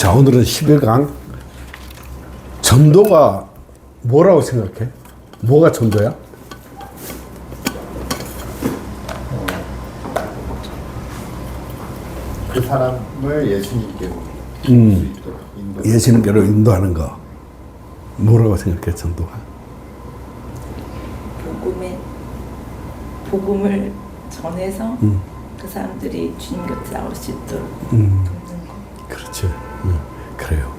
자, 오늘은 11강. 전도가 뭐라고 생각해? 뭐가 전도야? 그 사람을 예수님께로 수 있도록 인도. 예수님께로 인도하는 거. 뭐라고 생각해, 전도가? 복음을 전해서 그 사람들이 주님 곁에 나올 수 있도록 돕는 거. 그렇지. 그래요.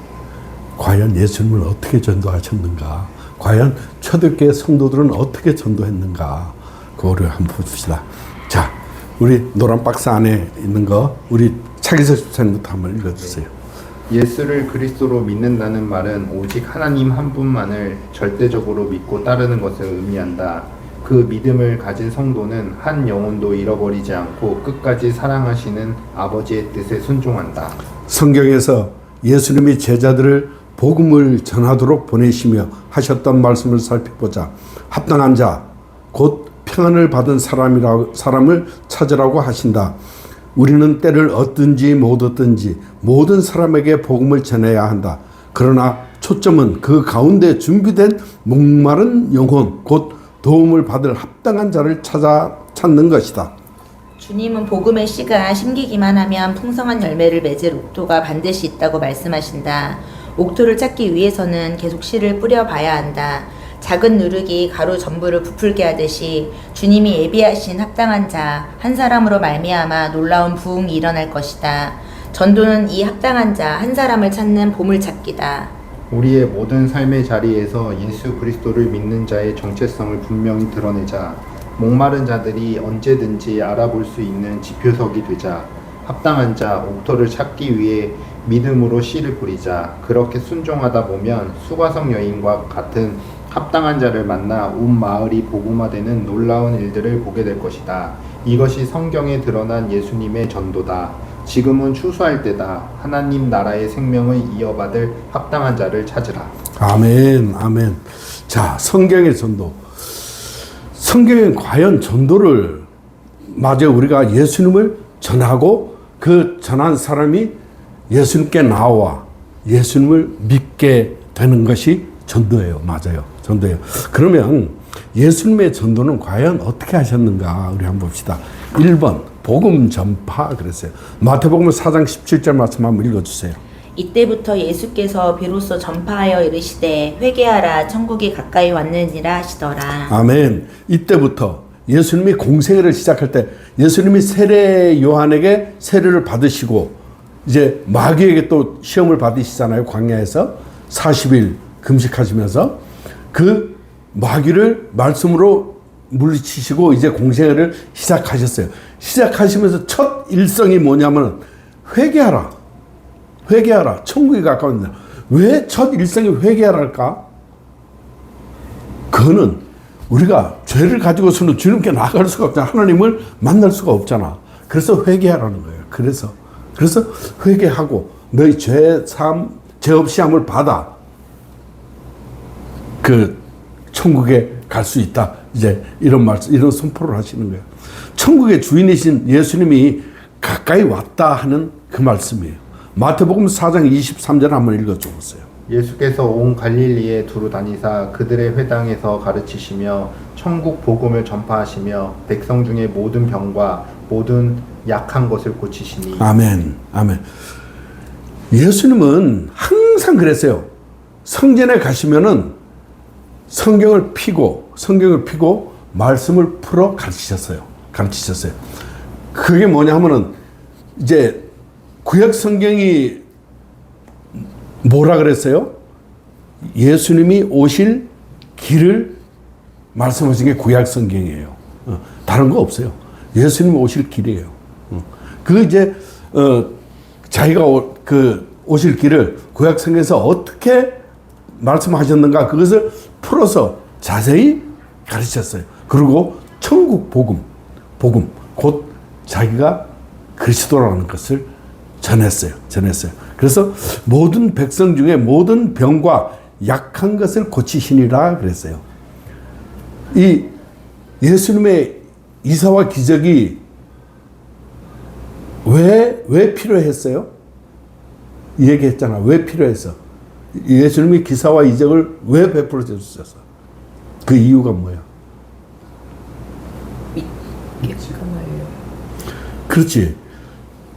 과연 예수님을 어떻게 전도하셨는가? 과연 초대교회 성도들은 어떻게 전도했는가? 그거를 한번 봅시다. 자, 우리 노란 박스 안에 있는 거 우리 차기석 집사님부터 한번 읽어주세요. 예수를 그리스도로 믿는다는 말은 오직 하나님 한 분만을 절대적으로 믿고 따르는 것을 의미한다. 그 믿음을 가진 성도는 한 영혼도 잃어버리지 않고 끝까지 사랑하시는 아버지의 뜻에 순종한다. 성경에서 예수님이 제자들을 복음을 전하도록 보내시며 하셨던 말씀을 살펴보자. 합당한 자, 곧 평안을 받은 사람을 찾으라고 하신다. 우리는 때를 얻든지 못 얻든지 모든 사람에게 복음을 전해야 한다. 그러나 초점은 그 가운데 준비된 목마른 영혼, 곧 도움을 받을 합당한 자를 찾는 것이다. 주님은 복음의 씨가 심기기만 하면 풍성한 열매를 맺을 옥토가 반드시 있다고 말씀하신다. 옥토를 찾기 위해서는 계속 씨를 뿌려봐야 한다. 작은 누룩이 가루 전부를 부풀게 하듯이 주님이 예비하신 합당한 자 한 사람으로 말미암아 놀라운 부흥이 일어날 것이다. 전도는 이 합당한 자 한 사람을 찾는 보물찾기다. 우리의 모든 삶의 자리에서 예수 그리스도를 믿는 자의 정체성을 분명히 드러내자. 목마른 자들이 언제든지 알아볼 수 있는 지표석이 되자. 합당한 자 옥토를 찾기 위해 믿음으로 씨를 뿌리자. 그렇게 순종하다 보면 수가성 여인과 같은 합당한 자를 만나 온 마을이 복음화되는 놀라운 일들을 보게 될 것이다. 이것이 성경에 드러난 예수님의 전도다. 지금은 추수할 때다. 하나님 나라의 생명을 이어받을 합당한 자를 찾으라. 아멘, 아멘. 자, 성경의 전도. 성경에 과연 전도를 맞아 우리가 예수님을 전하고 그 전한 사람이 예수님께 나와 예수님을 믿게 되는 것이 전도예요. 맞아요. 전도예요. 그러면 예수님의 전도는 과연 어떻게 하셨는가 우리 한번 봅시다. 1번 복음 전파 그랬어요. 마태복음 4장 17절 말씀 한번 읽어주세요. 이때부터 예수께서 비로소 전파하여 이르시되 회개하라 천국이 가까이 왔느니라 하시더라. 아멘. 이때부터 예수님이 공생애를 시작할 때 예수님이 세례 요한에게 세례를 받으시고 이제 마귀에게 또 시험을 받으시잖아요. 광야에서 40일 금식하시면서 그 마귀를 말씀으로 물리치시고 이제 공생애를 시작하셨어요. 시작하시면서 첫 일성이 뭐냐면 회개하라. 회개하라. 천국이 가까웠냐. 왜 첫 일성이 회개하랄까? 그거는 우리가 죄를 가지고서는 주님께 나아갈 수가 없잖아. 하나님을 만날 수가 없잖아. 그래서 회개하라는 거예요. 그래서 회개하고 너희 죄 없이 함을 받아. 그 천국에 갈 수 있다. 이제 이런 말씀, 이런 선포를 하시는 거예요. 천국의 주인이신 예수님이 가까이 왔다 하는 그 말씀이에요. 마태복음 4장 23절 한번 읽어줘 보세요. 예수께서 온 갈릴리에 두루 다니사 그들의 회당에서 가르치시며 천국 복음을 전파하시며 백성 중에 모든 병과 모든 약한 것을 고치시니. 아멘. 아멘. 예수님은 항상 그랬어요. 성전에 가시면은 성경을 피고 말씀을 풀어 가르치셨어요. 그게 뭐냐 하면은 이제 구약 성경이 뭐라 그랬어요? 예수님이 오실 길을 말씀하신 게 구약 성경이에요. 다른 거 없어요. 예수님이 오실 길이에요. 그 이제 자기가 오실 길을 구약 성경에서 어떻게 말씀하셨는가 그것을 풀어서 자세히 가르쳤어요. 그리고 천국 복음 곧 자기가 그리스도라는 것을 전했어요. 그래서 모든 백성 중에 모든 병과 약한 것을 고치시니라 그랬어요. 이 예수님의 이사와 기적이 왜 필요했어요? 얘기했잖아. 왜 필요해서. 예수님이 기사와 이적을 왜 베풀어 주셨어? 그 이유가 뭐야? 그렇지.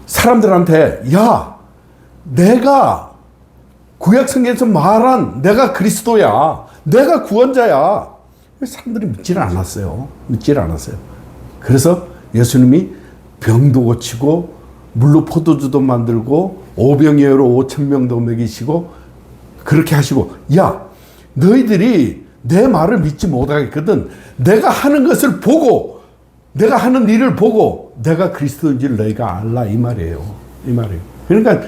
사람들한테 야, 내가 구약 성경에서 말한 내가 그리스도야. 내가 구원자야. 사람들이 믿지를 않았어요. 믿지를 않았어요. 그래서 예수님이 병도 고치고 물로 포도주도 만들고 오병이어로 5,000명도 먹이시고 그렇게 하시고 야, 너희들이 내 말을 믿지 못하겠거든. 내가 하는 것을 보고 내가 하는 일을 보고 내가 그리스도인지를 너희가 알라 이 말이에요. 이 말이에요. 그러니까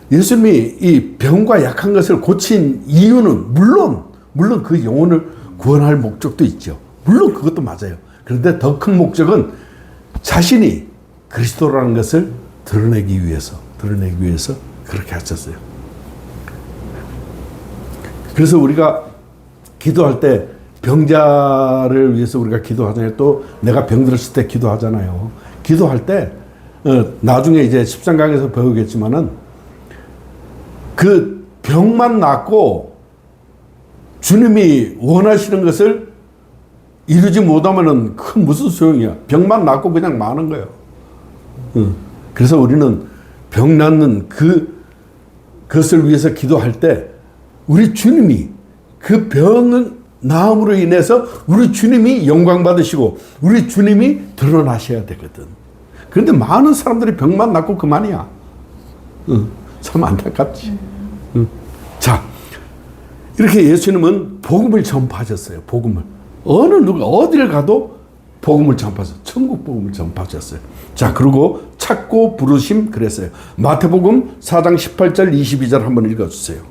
예수님이 이 병과 약한 것을 고친 이유는 물론 그 영혼을 구원할 목적도 있죠. 물론 그것도 맞아요. 그런데 더 큰 목적은 자신이 그리스도라는 것을 드러내기 위해서 그렇게 하셨어요. 그래서 우리가 기도할 때 병자를 위해서 우리가 기도하잖아요. 또 내가 병들었을 때 기도하잖아요. 기도할 때 나중에 이제 13강에서 배우겠지만은 그 병만 낫고 주님이 원하시는 것을 이루지 못하면은 그 무슨 소용이야. 병만 낫고 그냥 마는 거예요. 그래서 우리는 병 낫는 그것을 위해서 기도할 때 우리 주님이 그 병은 나음으로 인해서 우리 주님이 영광 받으시고 우리 주님이 드러나셔야 되거든. 그런데 많은 사람들이 병만 낫고 그만이야. 참 안타깝지. 자, 이렇게 예수님은 복음을 전파하셨어요. 복음을. 누가 어디를 가도 복음을 전파하셨어요. 천국 복음을 전파하셨어요. 자, 그리고 찾고 부르심 그랬어요. 마태복음 4장 18절 22절 한번 읽어주세요.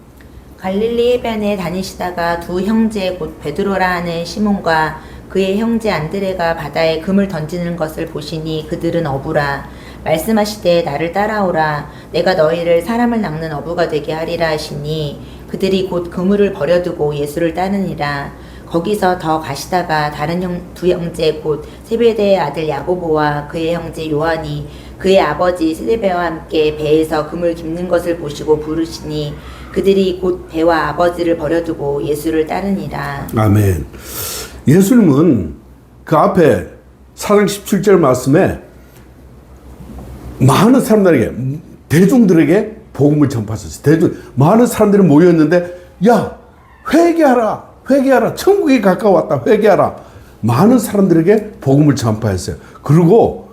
갈릴리 해변에 다니시다가 두 형제 곧 베드로라 하는 시몬과 그의 형제 안드레가 바다에 금을 던지는 것을 보시니 그들은 어부라. 말씀하시되 나를 따라오라. 내가 너희를 사람을 낚는 어부가 되게 하리라 하시니 그들이 곧 그물을 버려두고 예수를 따르니라. 거기서 더 가시다가 다른 두 형제 곧 세베대의 아들 야고보와 그의 형제 요한이 그의 아버지 세베와 함께 배에서 금을 깁는 것을 보시고 부르시니 그들이 곧 배와 아버지를 버려두고 예수를 따르니라. 아멘. 예수님은 그 앞에 4장 17절 말씀에 많은 사람들에게 대중들에게 복음을 전파하셨어요. 많은 사람들이 모였는데 야, 회개하라. 천국이 가까웠다. 회개하라. 많은 사람들에게 복음을 전파했어요. 그리고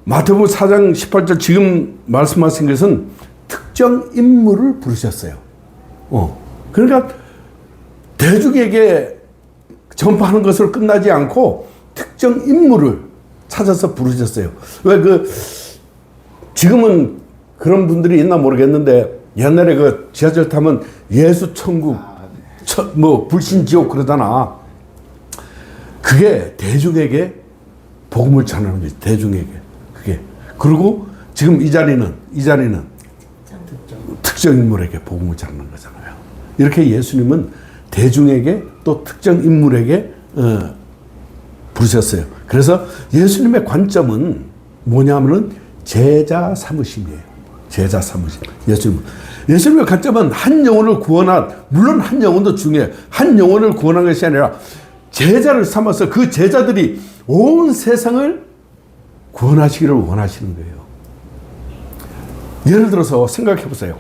마태복음 4장 18절 지금 말씀하신 것은 특정 인물을 부르셨어요. 그러니까 대중에게 전파하는 것으로 끝나지 않고 특정 인물을 찾아서 부르셨어요. 왜 지금은 그런 분들이 있나 모르겠는데 옛날에 그 지하철 타면 예수 천국 불신 지옥 그러잖아. 그게 대중에게 복음을 전하는 거지. 대중에게. 그게. 그리고 지금 이 자리는 특정 인물에게 복음을 전하는 거잖아요. 이렇게 예수님은 대중에게 또 특정 인물에게 부르셨어요. 그래서 예수님의 관점은 뭐냐면은 제자 삼으심이에요. 제자 삼으심. 예수님의 관점은 한 영혼을 물론 한 영혼도 중요해요. 한 영혼을 구원한 것이 아니라 제자를 삼아서 그 제자들이 온 세상을 구원하시기를 원하시는 거예요. 예를 들어서 생각해 보세요.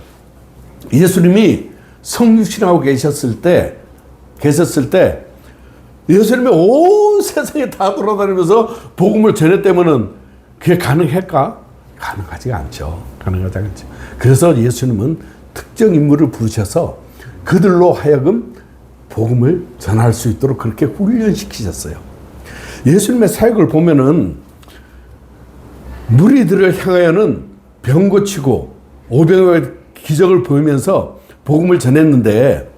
예수님이 성육신하고 계셨을 때 예수님이 온 세상에 다 돌아다니면서 복음을 전했다면은 그게 가능할까? 가능하지 않죠. 그래서 예수님은 특정 인물을 부르셔서 그들로 하여금 복음을 전할 수 있도록 그렇게 훈련시키셨어요. 예수님의 사역을 보면은 무리들을 향하여는 병 고치고 오병이어의 기적을 보이면서 복음을 전했는데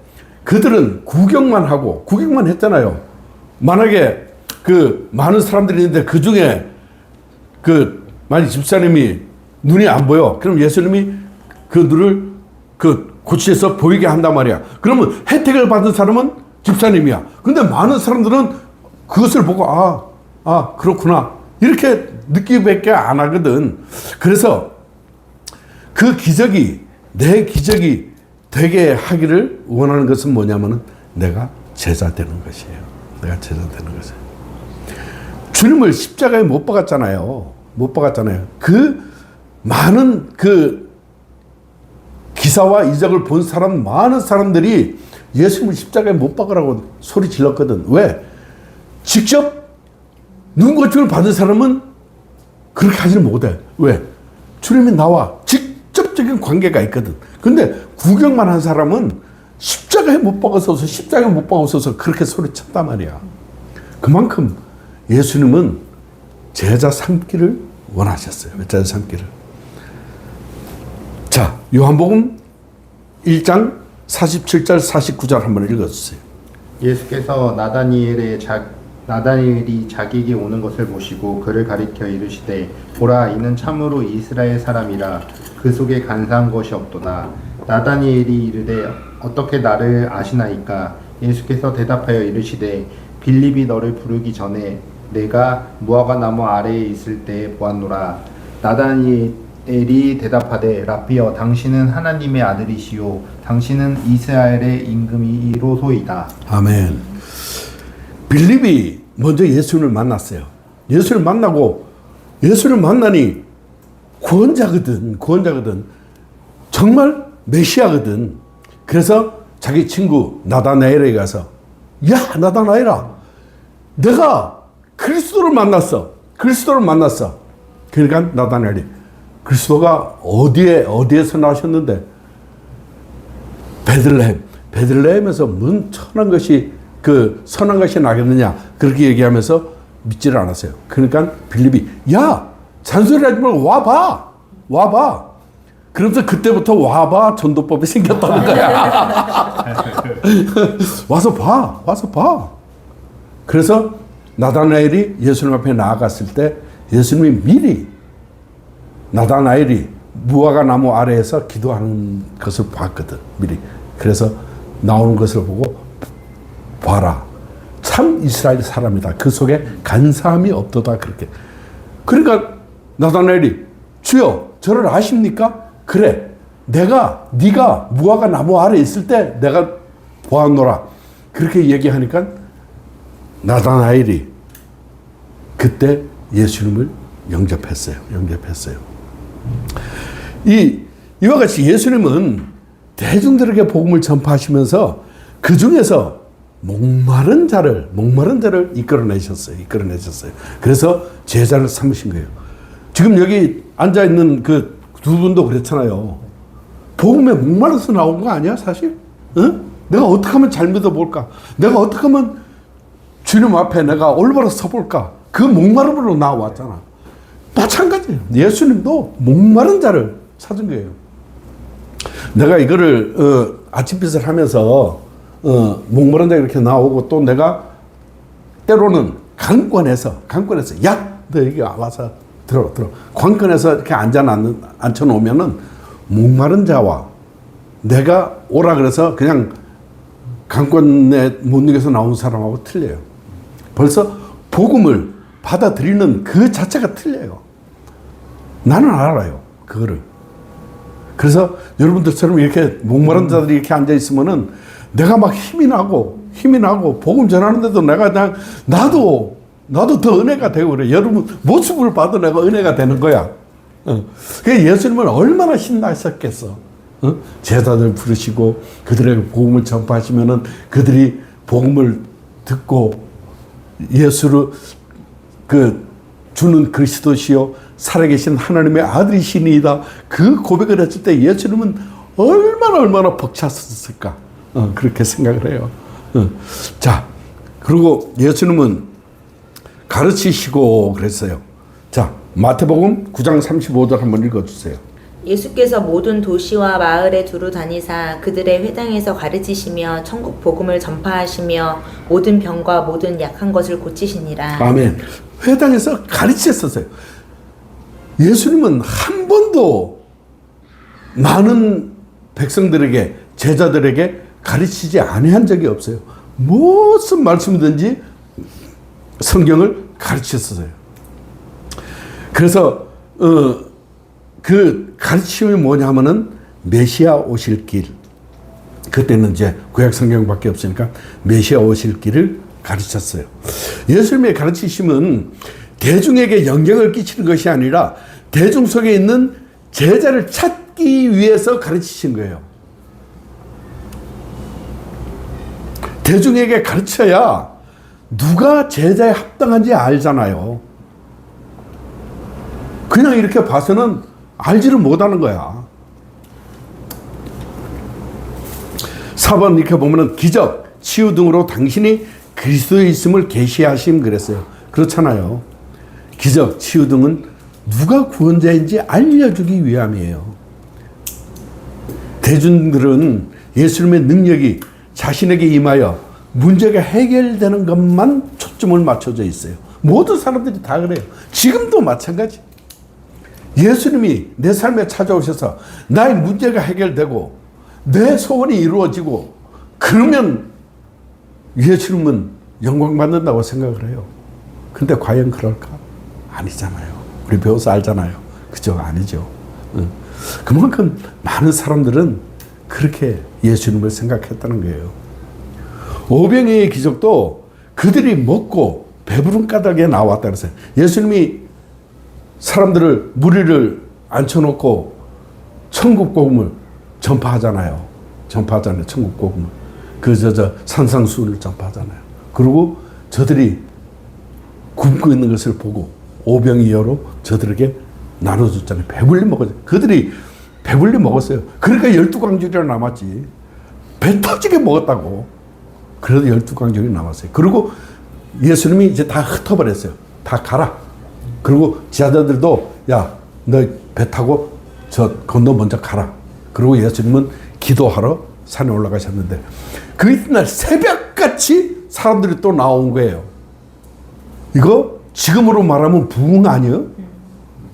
그들은 구경만 했잖아요. 만약에 많은 사람들이 있는데 그 중에 만약 집사님이 눈이 안 보여. 그럼 예수님이 그 눈을 고치셔서 보이게 한단 말이야. 그러면 혜택을 받은 사람은 집사님이야. 근데 많은 사람들은 그것을 보고 그렇구나. 이렇게 느끼기밖에 안 하거든. 그래서 그 기적이 내 기적이 되게 하기를 원하는 것은 뭐냐면은 내가 제자 되는 것이에요. 내가 제자 되는 것이에요. 주님을 십자가에 못 박았잖아요. 못 박았잖아요. 그 많은 그 기사와 이적을 본 사람, 많은 사람들이 예수님을 십자가에 못 박으라고 소리 질렀거든. 왜? 직접 눈 고침을 받은 사람은 그렇게 하지는 못해. 왜? 주님이 나와 직접적인 관계가 있거든. 근데 구경만 한 사람은 십자가에 못 박아서서 십자가에 못 박아서서 그렇게 소리쳤단 말이야. 그만큼 예수님은 제자 삼기를 원하셨어요. 제자 삼기를. 자, 요한복음 1장 47절 49절 한번 읽어주세요. 예수께서 나다니엘이 자기에게 오는 것을 보시고 그를 가리켜 이르시되 보라 이는 참으로 이스라엘 사람이라 그 속에 간사한 것이 없도다. 나다니엘이 이르되 어떻게 나를 아시나이까? 예수께서 대답하여 이르시되 빌립이 너를 부르기 전에 내가 무화과 나무 아래에 있을 때 보았노라. 나다니엘이 대답하되 라비여 당신은 하나님의 아들이시요 당신은 이스라엘의 임금이로소이다. 아멘. 빌립이 먼저 예수님을 만났어요. 예수를 만나고 예수를 만나니 구원자거든. 정말 메시아거든. 그래서 자기 친구 나다나엘에게 가서 야 나다나엘아 내가 그리스도를 만났어. 그러니까 나다나엘이 그리스도가 어디에서 나셨는데 베들레헴에서 뭔 선한 것이 나겠느냐 그렇게 얘기하면서 믿지를 않았어요. 그러니까 빌립이 야 잔소리하지 말고 와봐. 그러면서 그때부터 와봐 전도법이 생겼다는 거야. 와서 봐. 그래서 나다나엘이 예수님 앞에 나아갔을 때 예수님이 미리 나다나엘이 무화과 나무 아래에서 기도하는 것을 봤거든. 미리. 그래서 나오는 것을 보고 봐라. 참 이스라엘 사람이다. 그 속에 간사함이 없도다. 그렇게. 그러니까 나다나엘이 주여 저를 아십니까? 그래. 네가 무화과 나무 아래에 있을 때 내가 보았노라. 그렇게 얘기하니까 나다나엘이 그때 예수님을 영접했어요. 이와 같이 예수님은 대중들에게 복음을 전파하시면서 그 중에서 목마른 자를 이끌어내셨어요. 그래서 제자를 삼으신 거예요. 지금 여기 앉아 있는 그 두 분도 그렇잖아요. 복음에 목마르서 나온 거 아니야, 사실? 응? 내가 어떻게 하면 잘 믿어볼까? 내가 어떻게 하면 주님 앞에 내가 올바로 서볼까? 그 목마름으로 나왔잖아. 마찬가지예요. 예수님도 목마른 자를 찾은 거예요. 내가 이거를 아침빛을 하면서 목마른 자가 이렇게 나오고 또 내가 때로는 관건에서 야, 너 여기 와서 들어. 관건에서 이렇게 앉혀놓으면은 목마른 자와 내가 오라 그래서 그냥 관건에 못 이겨서 나온 사람하고 틀려요. 벌써 복음을 받아들이는 그 자체가 틀려요. 나는 알아요. 그거를. 그래서 여러분들처럼 이렇게 목마른 자들이 이렇게 앉아있으면은 내가 막 힘이 나고 복음 전하는데도 내가 그냥 나도 더 은혜가 되고 그래. 여러분 모습을 봐도 내가 은혜가 되는 거야. 그게 예수님은 얼마나 신나셨겠어. 제자들 부르시고 그들에게 복음을 전파하시면은 그들이 복음을 듣고 예수를 주는 그리스도시요 살아계신 하나님의 아들이시니이다. 그 고백을 했을 때 예수님은 얼마나 벅찼을까. 그렇게 생각을 해요. 자, 그리고 예수님은 가르치시고 그랬어요. 자, 마태복음 9장 35절 한번 읽어주세요. 예수께서 모든 도시와 마을에 두루 다니사 그들의 회당에서 가르치시며 천국 복음을 전파하시며 모든 병과 모든 약한 것을 고치시니라. 아멘. 회당에서 가르치셨어요. 예수님은 한 번도 많은 백성들에게 제자들에게 가르치지 아니한 적이 없어요. 무슨 말씀이든지 성경을 가르쳤어요. 그래서 그 가르침이 뭐냐면은 메시아 오실 길, 그때는 이제 구약 성경밖에 없으니까 메시아 오실 길을 가르쳤어요. 예수님의 가르치심은 대중에게 영향을 끼치는 것이 아니라 대중 속에 있는 제자를 찾기 위해서 가르치신 거예요. 대중에게 가르쳐야 누가 제자에 합당한지 알잖아요. 그냥 이렇게 봐서는 알지를 못하는 거야. 4번 이렇게 보면은 기적, 치유 등으로 당신이 그리스도에 있음을 계시하심 그랬어요. 그렇잖아요. 기적, 치유 등은 누가 구원자인지 알려주기 위함이에요. 대중들은 예수님의 능력이 자신에게 임하여 문제가 해결되는 것만 초점을 맞춰져 있어요. 모든 사람들이 다 그래요. 지금도 마찬가지. 예수님이 내 삶에 찾아오셔서 나의 문제가 해결되고 내 소원이 이루어지고 그러면 예수님은 영광 받는다고 생각을 해요. 근데 과연 그럴까? 아니잖아요. 우리 배워서 알잖아요. 그죠? 아니죠. 그만큼 많은 사람들은 그렇게 예수님을 생각했다는 거예요. 오병이의 기적도 그들이 먹고 배부른 까닭에 나왔다 그랬어요. 예수님이 사람들을 무리를 앉혀놓고 천국 복음을 전파하잖아요. 천국 복음을. 산상수훈을 전파하잖아요. 그리고 저들이 굶고 있는 것을 보고 오병이어로 저들에게 나눠줬잖아요. 배불리 먹었어요. 그들이 배불리 먹었어요. 그러니까 12광줄이 남았지. 배 터지게 먹었다고. 그래도 12광줄이 남았어요. 그리고 예수님이 이제 다 흩어버렸어요. 다 가라. 그리고 제자들도 야, 너 배 타고 저 건너 먼저 가라. 그리고 예수님은 기도하러 산에 올라가셨는데 그 이튿날 새벽같이 사람들이 또 나온 거예요. 이거 지금으로 말하면 부흥 아니에요?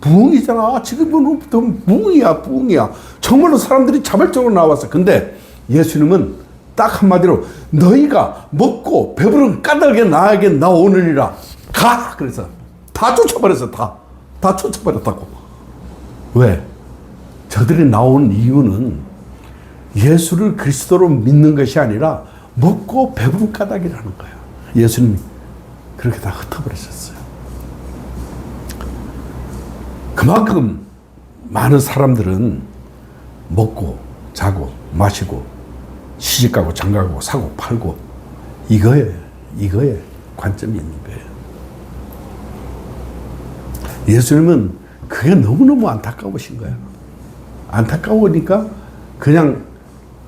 부흥이잖아. 지금으로부터 부흥이야. 정말로 사람들이 자발적으로 나왔어. 근데 예수님은 딱 한마디로 너희가 먹고 배부른 까닭에 나에게 나오느니라 가. 그래서 다 쫓아버렸어. 다 쫓아버렸다고. 왜? 저들이 나온 이유는 예수를 그리스도로 믿는 것이 아니라 먹고 배부른 까닭이라는 거예요. 예수님이 그렇게 다 흩어버리셨어요. 그만큼 많은 사람들은 먹고 자고 마시고 시집가고 장가가고 사고 팔고 이거에 관점이 있는 거예요. 예수님은 그게 너무너무 안타까우신 거예요. 안타까우니까 그냥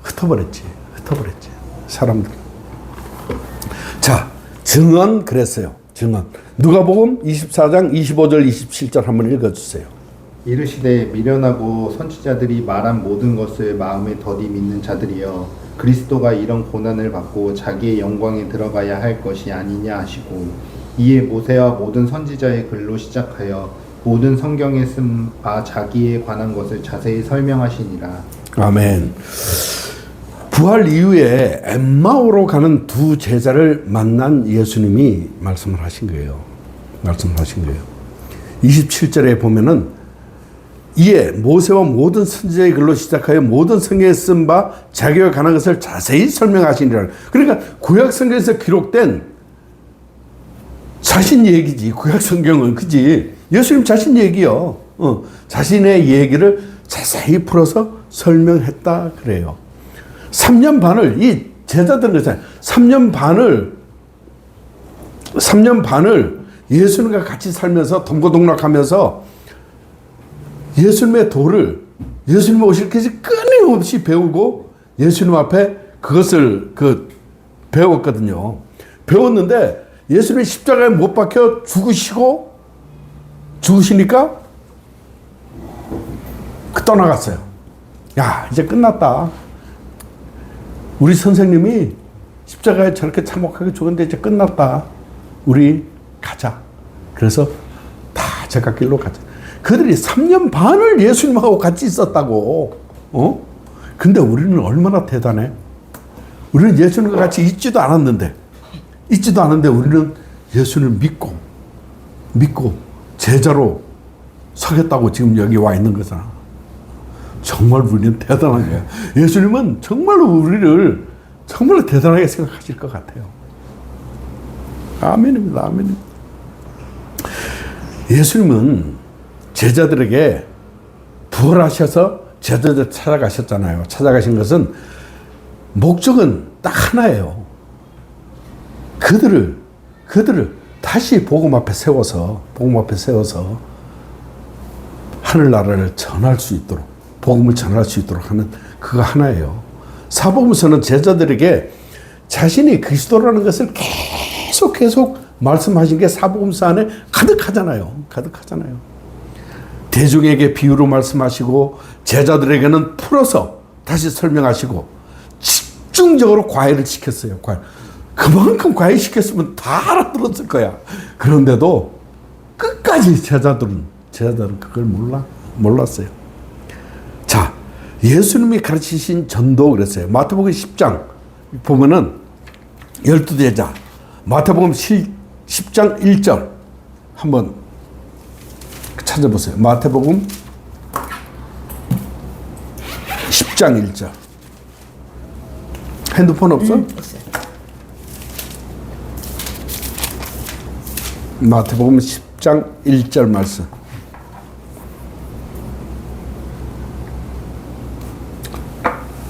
흩어버렸지. 사람들. 자, 증언 그랬어요. 증언. 누가복음 24장 25절 27절 한번 읽어주세요. 이르시되 미련하고 선지자들이 말한 모든 것을 마음에 더디 믿는 자들이여 그리스도가 이런 고난을 받고 자기의 영광에 들어가야 할 것이 아니냐 하시고 이에 모세와 모든 선지자의 글로 시작하여 모든 성경에 쓴 바 자기에 관한 것을 자세히 설명하시니라. 아멘. 부활 이후에 엠마오로 가는 두 제자를 만난 예수님이 말씀을 하신 거예요. 27절에 보면은 이에 모세와 모든 선지자의 글로 시작하여 모든 성경에 쓴 바 자기와 관한 것을 자세히 설명하시니라. 그러니까 구약 성경에서 기록된 자신 얘기지. 구약 성경은 그지. 예수님 자신 얘기요. 자신의 얘기를 자세히 풀어서 설명했다 그래요. 3년 반을 이 제자들은 그렇잖아요. 3년 반을 예수님과 같이 살면서 동고동락하면서 예수님의 도를 예수님 오실 때까지 끊임없이 배우고 예수님 앞에 그것을 배웠거든요. 배웠는데 예수님이 십자가에 못 박혀 죽으시니까 떠나갔어요. 야, 이제 끝났다. 우리 선생님이 십자가에 저렇게 참혹하게 죽었는데 이제 끝났다. 우리 가자. 그래서 다 제갓길로 가자. 그들이 3년 반을 예수님하고 같이 있었다고. 근데 우리는 얼마나 대단해. 우리는 예수님과 같이 있지도 않았는데 우리는 예수를 믿고 제자로 서겠다고 지금 여기 와 있는 거잖아. 정말 우리는 대단한 거야. 예수님은 정말로 우리를 정말로 대단하게 생각하실 것 같아요. 아멘입니다. 아멘입니다. 예수님은 제자들에게 부활하셔서 제자들 찾아가셨잖아요. 찾아가신 것은 목적은 딱 하나예요. 그들을 다시 복음 앞에 세워서 하늘나라를 전할 수 있도록, 복음을 전할 수 있도록 하는 그거 하나예요. 사복음서는 제자들에게 자신이 그리스도라는 것을 계속 말씀하신 게 사복음서 안에 가득하잖아요. 대중에게 비유로 말씀하시고 제자들에게는 풀어서 다시 설명하시고 집중적으로 과외를 시켰어요. 그만큼 과외시켰으면 다 알아들었을 거야. 그런데도 끝까지 제자들은 그걸 몰랐어요. 자, 예수님이 가르치신 전도 그랬어요. 마태복음 10장 보면은 12제자 마태복음 10장 1절 한번 찾아보세요. 마태복음 10장 1절. 핸드폰 없어? 있어요. 마태복음 10장 1절 말씀.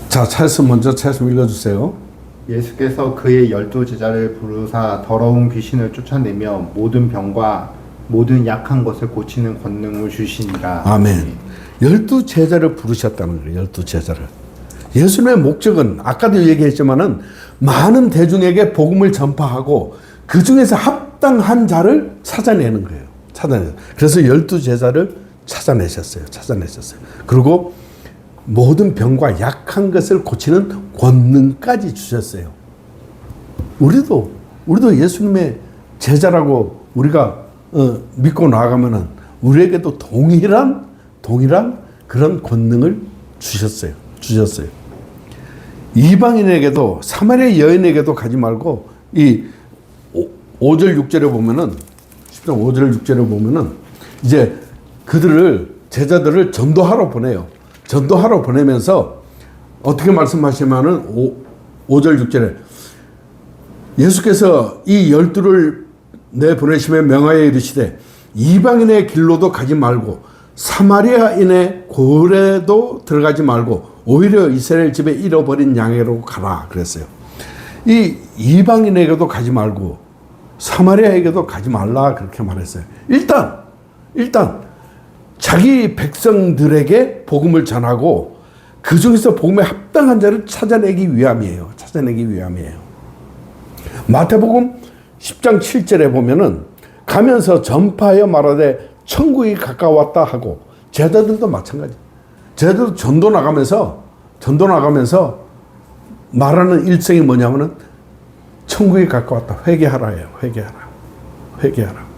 자, 먼저 찾아서 읽어주세요. 예수께서 그의 12제자를 부르사 더러운 귀신을 쫓아내며 모든 병과 모든 약한 것을 고치는 권능을 주시니라. 아멘. 12제자를 부르셨다는 거예요. 12제자를. 예수님의 목적은 아까도 얘기했지만은 많은 대중에게 복음을 전파하고 그 중에서 합당한 자를 찾아내는 거예요. 그래서 12제자를 찾아내셨어요. 그리고 모든 병과 약한 것을 고치는 권능까지 주셨어요. 우리도 예수님의 제자라고 우리가 믿고 나아가면은 우리에게도 동일한 그런 권능을 주셨어요. 이방인에게도 사마리아 여인에게도 가지 말고 이 5절 6절에 보면은 10장 5절 6절에 보면은 이제 제자들을 전도하러 보내요. 전도하러 보내면서 어떻게 말씀하시면은 5절 6절에 예수께서 이 12를 내보내시며 명하여 이르시되 이방인의 길로도 가지 말고 사마리아인의 고을에도 들어가지 말고 오히려 이스라엘 집에 잃어버린 양에로 가라 그랬어요. 이 이방인에게도 가지 말고 사마리아에게도 가지 말라 그렇게 말했어요. 일단 자기 백성들에게 복음을 전하고 그 중에서 복음에 합당한 자를 찾아내기 위함이에요. 마태복음 10장 7절에 보면은 가면서 전파하여 말하되 천국이 가까웠다 하고 제자들도 마찬가지. 제자들도 전도 나가면서 말하는 일성이 뭐냐면은 천국이 가까웠다. 회개하라예요. 회개하라.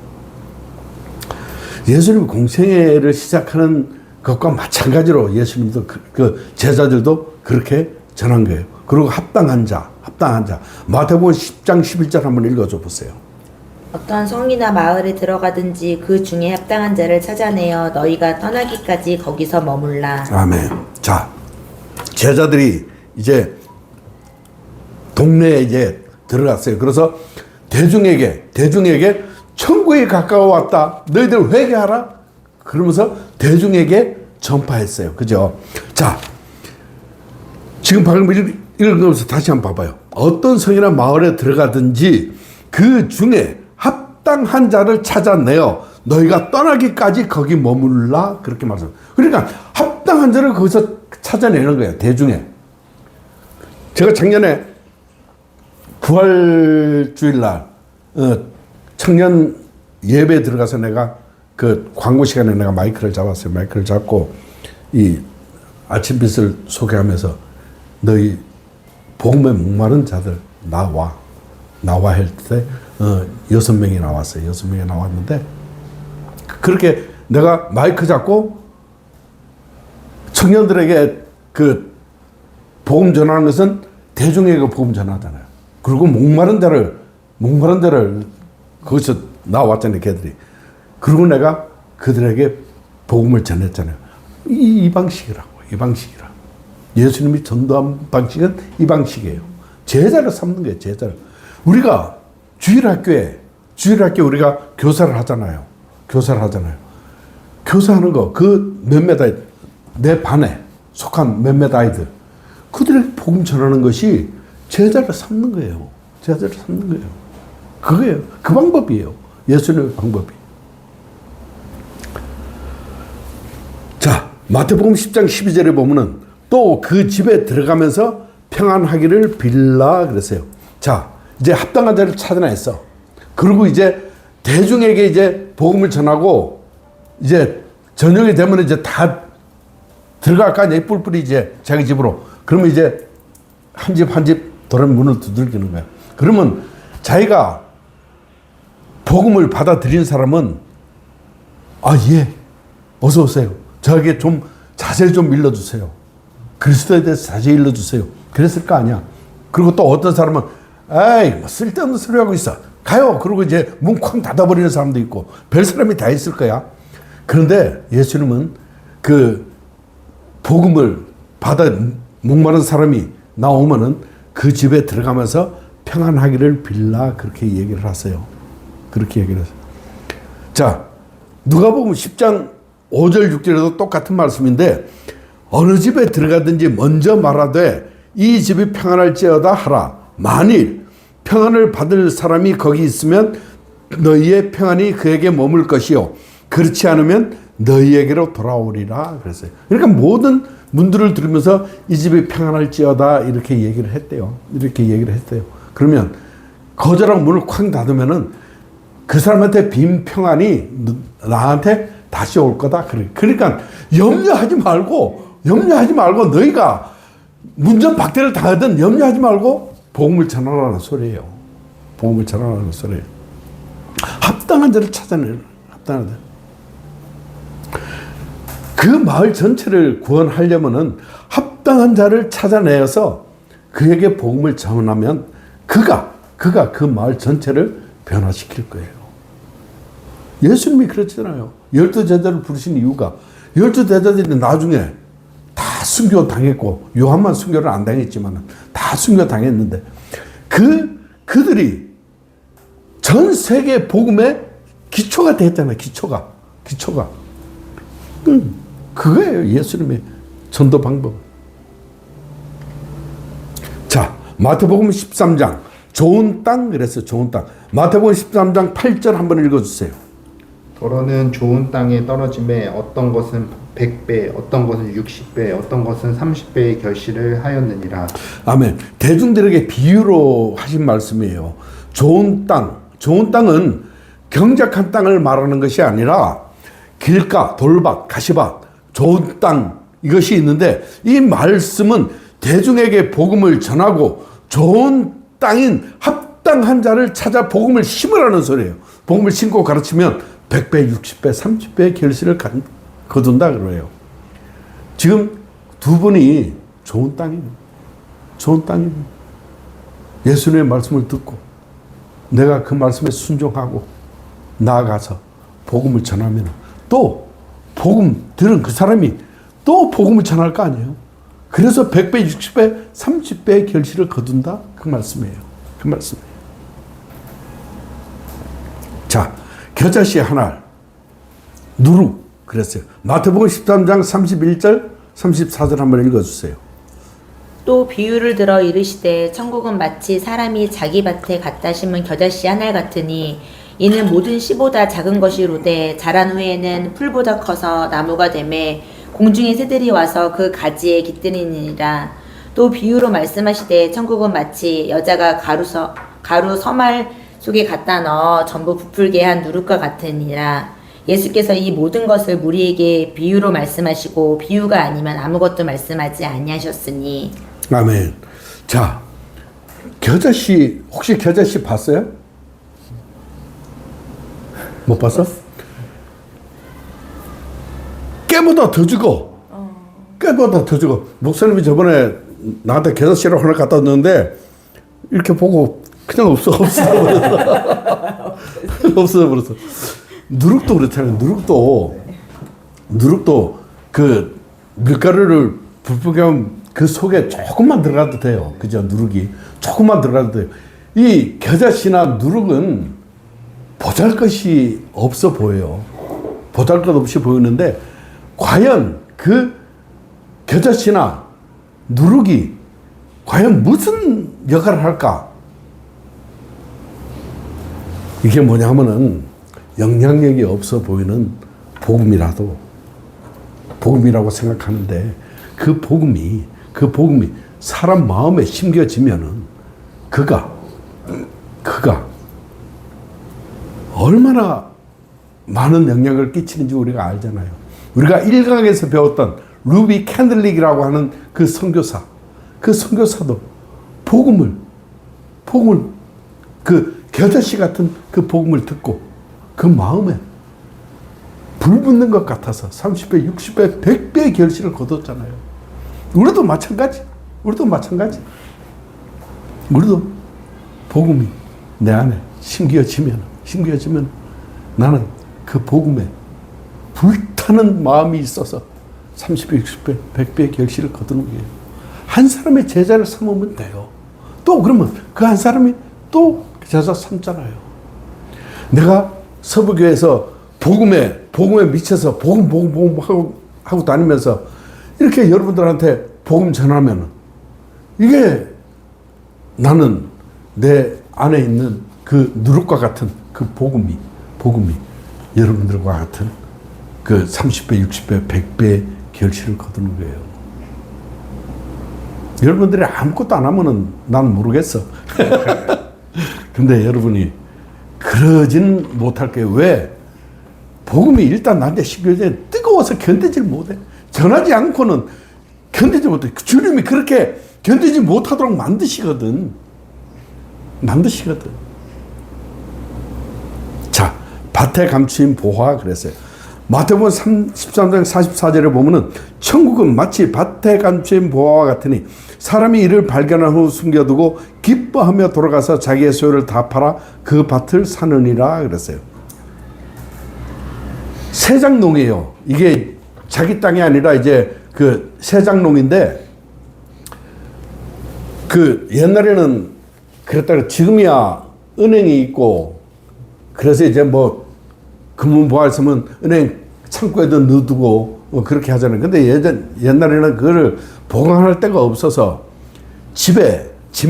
예수님 공생애를 시작하는 것과 마찬가지로 예수님도 그 제자들도 그렇게 전한 거예요. 그리고 합당한 자. 마태복음 10장 11절 한번 읽어줘 보세요. 어떠한 성이나 마을에 들어가든지 그 중에 합당한 자를 찾아내어 너희가 떠나기까지 거기서 머물라. 아멘. 자, 제자들이 이제 동네에 이제 들어갔어요. 그래서 대중에게 천국이 가까워왔다. 너희들 회개하라. 그러면서 대중에게 전파했어요. 그죠? 자, 지금 방금 읽으면서 다시 한번 봐봐요. 어떤 성이나 마을에 들어가든지 그 중에 합당한 자를 찾아내어 너희가 떠나기까지 거기 머물라. 그렇게 말씀. 그러니까 합당한 자를 거기서 찾아내는 거예요. 대중에. 제가 작년에 부활주일날 청년 예배에 들어가서 내가 그 광고 시간에 내가 마이크를 잡았어요. 마이크를 잡고 이 아침빛을 소개하면서 너희 복음에 목마른 자들 나와 할 때 6명이 나왔어요. 6명이 나왔는데 그렇게 내가 마이크 잡고 청년들에게 그 복음 전하는 것은 대중에게 복음 전하잖아요. 그리고 목마른 데를 거기서 나왔잖아요. 걔들이. 그리고 내가 그들에게 복음을 전했잖아요. 이 방식이라고. 이 방식이라. 예수님이 전도한 방식은 이 방식이에요. 제자를 삼는 거예요. 제자를. 우리가 주일학교에 우리가 교사를 하잖아요. 교사하는 거, 그 몇몇 아이들, 내 반에 속한 몇몇 아이들, 그들에게 복음 전하는 것이 제자를 삼는 거예요. 제자를 삼는 거예요. 그거예요. 그 방법이에요. 예수님의 방법이. 자, 마태복음 10장 12절에 보면은 또 그 집에 들어가면서 평안하기를 빌라 그랬어요. 자, 이제 합당한 자를 찾아냈어. 그리고 이제 대중에게 이제 복음을 전하고 이제 저녁이 되면 이제 다 들어갈 거 아니에요. 뿔뿔이 이제 자기 집으로. 그러면 이제 한 집 한 집 돌아오면 문을 두들기는 거야. 그러면 자기가 복음을 받아들인 사람은 예, 어서 오세요. 저에게 좀 자세히 좀 일러주세요. 그리스도에 대해서 자세히 일러주세요. 그랬을 거 아니야. 그리고 또 어떤 사람은 에이, 뭐 쓸데없는 소리 하고 있어. 가요. 그리고 이제 문 쾅 닫아버리는 사람도 있고 별 사람이 다 있을 거야. 그런데 예수님은 그 복음을 받아 목마른 사람이 나오면은 그 집에 들어가면서 평안하기를 빌라 그렇게 얘기를 하세요. 그렇게 얘기를 하세요. 자, 누가복음 10장 5절 6절에도 똑같은 말씀인데 어느 집에 들어가든지 먼저 말하되 이 집이 평안할지어다 하라. 만일 평안을 받을 사람이 거기 있으면 너희의 평안이 그에게 머물 것이요 그렇지 않으면 너희에게로 돌아오리라 그랬어요. 그러니까 모든 문들을 들으면서 이 집이 평안할지어다 이렇게 얘기를 했대요. 이렇게 얘기를 했대요. 그러면 거절하고 문을 쾅 닫으면은 그 사람한테 빈 평안이 나한테 다시 올 거다. 그러니까 염려하지 말고 너희가 문전박대를 당하든 염려하지 말고 복음을 전하라는 소리예요. 복음을 전하라는 소리예요. 합당한 자를 찾아내는 합당한 자. 그 마을 전체를 구원하려면은 합당한 자를 찾아내어서 그에게 복음을 전하면 그가 그 마을 전체를 변화시킬 거예요. 예수님이 그랬잖아요. 12제자를 부르신 이유가 12제자들이 나중에 다 순교 당했고 요한만 순교를 안 당했지만 다 순교 당했는데 그들이 전 세계 복음의 기초가 됐잖아요. 기초가. 그거예요. 예수님의 전도 방법. 자, 마태복음 13장 좋은 땅 그랬어요. 좋은 땅. 마태복음 13장 8절 한번 읽어주세요. 더러는 좋은 땅에 떨어짐에 어떤 것은 100배, 어떤 것은 60배, 어떤 것은 30배의 결실을 하였느니라. 아멘. 대중들에게 비유로 하신 말씀이에요. 좋은 땅은 경작한 땅을 말하는 것이 아니라 길가, 돌밭, 가시밭, 좋은 땅 이것이 있는데 이 말씀은 대중에게 복음을 전하고 좋은 땅인 합당한 자를 찾아 복음을 심으라는 소리예요. 복음을 심고 가르치면 100배, 60배, 30배의 결실을 거둔다 그래요. 지금 두 분이 좋은 땅입니다. 좋은 땅입니다. 예수님의 말씀을 듣고 내가 그 말씀에 순종하고 나아가서 복음을 전하면 또 복음 들은 그 사람이 또 복음을 전할 거 아니에요. 그래서 100배, 60배, 30배의 결실을 거둔다 그 말씀이에요. 그 말씀이에요. 자, 겨자씨 하나 누룩 그랬어요. 마태복음 13장 31절 34절 한번 읽어주세요. 또 비유를 들어 이르시되 천국은 마치 사람이 자기 밭에 갖다 심은 겨자씨 한 알 같으니 이는 모든 씨보다 작은 것이로되 자란 후에는 풀보다 커서 나무가 되매 공중의 새들이 와서 그 가지에 깃들이니라. 또 비유로 말씀하시되 천국은 마치 여자가 가루 서말 속에 갖다 넣어 전부 부풀게 한 누룩과 같으니라. 예수께서 이 모든 것을 무리에게 비유로 말씀하시고 비유가 아니면 아무것도 말씀하지 아니하셨으니. 아멘. 자, 겨자씨 혹시 겨자씨 봤어요? 못 봤어? 깨보다 더 죽어. 깨보다 더 죽어. 목사님이 저번에 나한테 겨자씨를 하나 갖다 줬는데 이렇게 보고 그냥 없어져 버렸어. 누룩도 그렇잖아요. 누룩도 그 밀가루를 불법경 그 속에 조금만 들어가도 돼요. 그죠? 누룩이. 조금만 들어가도 돼요. 이 겨자씨나 누룩은 보잘것이 없어 보여요. 보잘것 없이 보이는데, 과연 그 겨자씨나 누룩이 과연 무슨 역할을 할까? 이게 뭐냐면은 영향력이 없어 보이는 복음이라고 생각하는데, 그 복음이 사람 마음에 심겨지면은 그가 얼마나 많은 영향을 끼치는지 우리가 알잖아요. 우리가 1강에서 배웠던 루비 캔들릭이라고 하는 그 선교사도 복음을 그 겨자씨 같은 그 복음을 듣고 그 마음에 불 붙는 것 같아서 30배, 60배, 100배의 결실을 거뒀잖아요. 우리도 마찬가지. 우리도 복음이 내 안에 심겨지면 나는 그 복음에 불타는 마음이 있어서 30배, 60배, 100배의 결실을 거두는 거예요. 한 사람의 제자를 삼으면 돼요. 또 그러면 그 한 사람이 또 제자 삼잖아요. 내가 서부교회에서 복음에 미쳐서 복음 하고 다니면서 이렇게 여러분들한테 복음 전하면 이게 나는 내 안에 있는 그 누룩과 같은 그 복음이 여러분들과 같은 그 30배, 60배, 100배 결실을 거두는 거예요. 여러분들이 아무것도 안 하면은 난 모르겠어. 근데 여러분이 그러진 못할 거예요. 왜? 복음이 일단 나한테 심겨져 뜨거워서 견디질 못해. 전하지 않고는 견디지 못해. 주님이 그렇게 견디지 못하도록 만드시거든. 자, 밭에 감추인 보화 그랬어요. 마태복음 13장 44절에 보면은 천국은 마치 밭에 감추인 보화와 같으니 사람이 이를 발견한 후 숨겨두고 기뻐하며 돌아가서 자기의 소유를 다 팔아 그 밭을 사느니라 그랬어요. 세장농이에요. 이게 자기 땅이 아니라 이제 그 세장농인데, 그 옛날에는 그랬다가 지금이야 은행이 있고 그래서 이제 뭐 금은보화 있으면 은행 창고에도 넣어두고 그렇게 하잖아요. 근데 옛날에는 그거를 보관할 데가 없어서 집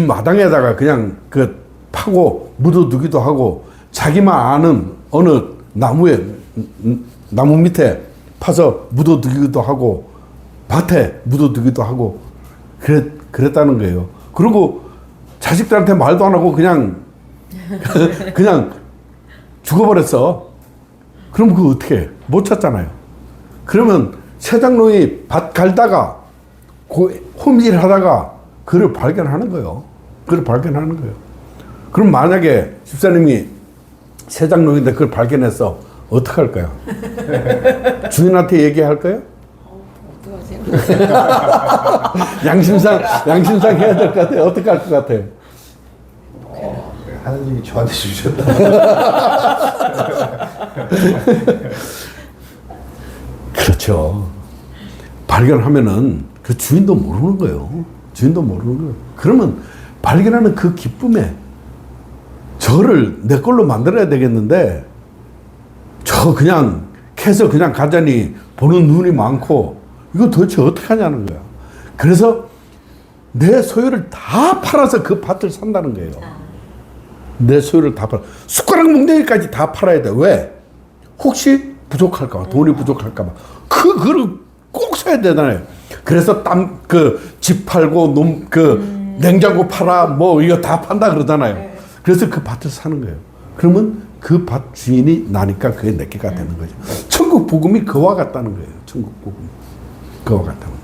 마당에다가 그냥 그 파고 묻어두기도 하고, 자기만 아는 어느 나무 밑에 파서 묻어두기도 하고 밭에 묻어두기도 하고 그랬다는 거예요. 그리고 자식들한테 말도 안 하고 그냥 죽어버렸어. 그럼 그거 어떻게 해? 못 찾잖아요. 그러면 세장농이 밭 갈다가 홈질 하다가 그를 발견하는 거예요. 그럼 만약에 집사님이 세장농인데 그걸 발견해서 어떻게 할 거야? 주인한테 얘기할 거야? 어떡하지? 양심상 해야 될 것 같아. 어떻게 할 것 같아? 하나님이 저한테 주셨다. 그렇죠. 발견하면은 그 주인도 모르는 거예요. 그러면 발견하는 그 기쁨에 저를 내 걸로 만들어야 되겠는데, 저 그냥 캐서 그냥 가자니 보는 눈이 많고 이거 도대체 어떻게 하냐는 거야. 그래서 내 소유를 다 팔아서 그 밭을 산다는 거예요. 내 소유를 다 팔아. 숟가락 뭉텅이까지 다 팔아야 돼. 왜? 혹시 부족할까봐, 돈이 부족할까봐. 그거를 꼭 사야 되잖아요. 그래서 집 팔고 냉장고 팔아, 뭐 이거 다 판다 그러잖아요. 그래서 그 밭을 사는 거예요. 그러면 그 밭 주인이 나니까 그게 내게가 되는 거죠. 천국 복음이 그와 같다는 거예요. 천국 복음이 그와 같다는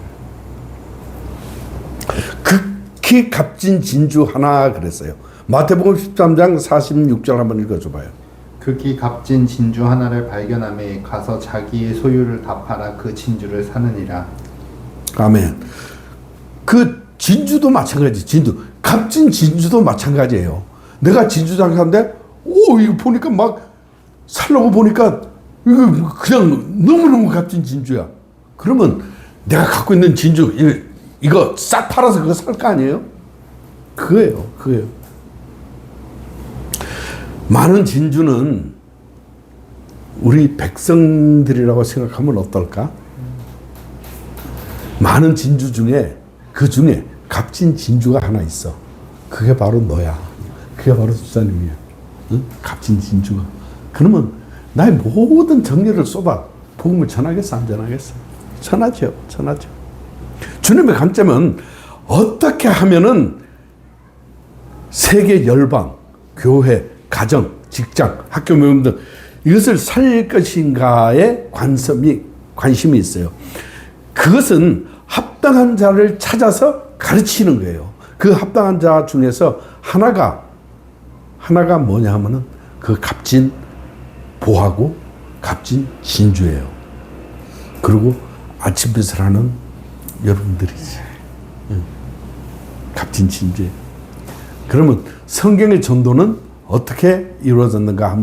거예요. 극히 값진 진주 하나 그랬어요. 마태복음 13장 46절 한번 읽어줘봐요. 극히 값진 진주 하나를 발견함에 가서 자기의 소유를 다 팔아 그 진주를 사느니라. 아멘. 그 진주도 마찬가지. 값진 진주도 마찬가지예요. 내가 진주 장사인데 이거 보니까 막 살려고 보니까 이거 그냥 너무너무 값진 진주야. 그러면 내가 갖고 있는 진주 이거 싹 팔아서 그거 살 거 아니에요? 그거예요. 많은 진주는 우리 백성들이라고 생각하면 어떨까? 많은 진주 중에 그 중에 값진 진주가 하나 있어. 그게 바로 너야. 그게 바로 집사님이야. 응? 값진 진주가. 그러면 나의 모든 정열을 쏟아 복음을 전하겠어, 안 전하겠어? 전하죠. 주님의 관점은 어떻게 하면은 세계 열방, 교회, 가정, 직장, 학교 모임 등 이것을 살릴 것인가에 관심이 있어요. 그것은 합당한 자를 찾아서 가르치는 거예요. 그 합당한 자 중에서 하나가 뭐냐 하면은 그 값진 보하고 값진 진주예요. 그리고 아침빛을 하는 여러분들이지. 값진 진주예요. 그러면 성경의 전도는 어떻게 이루어졌는가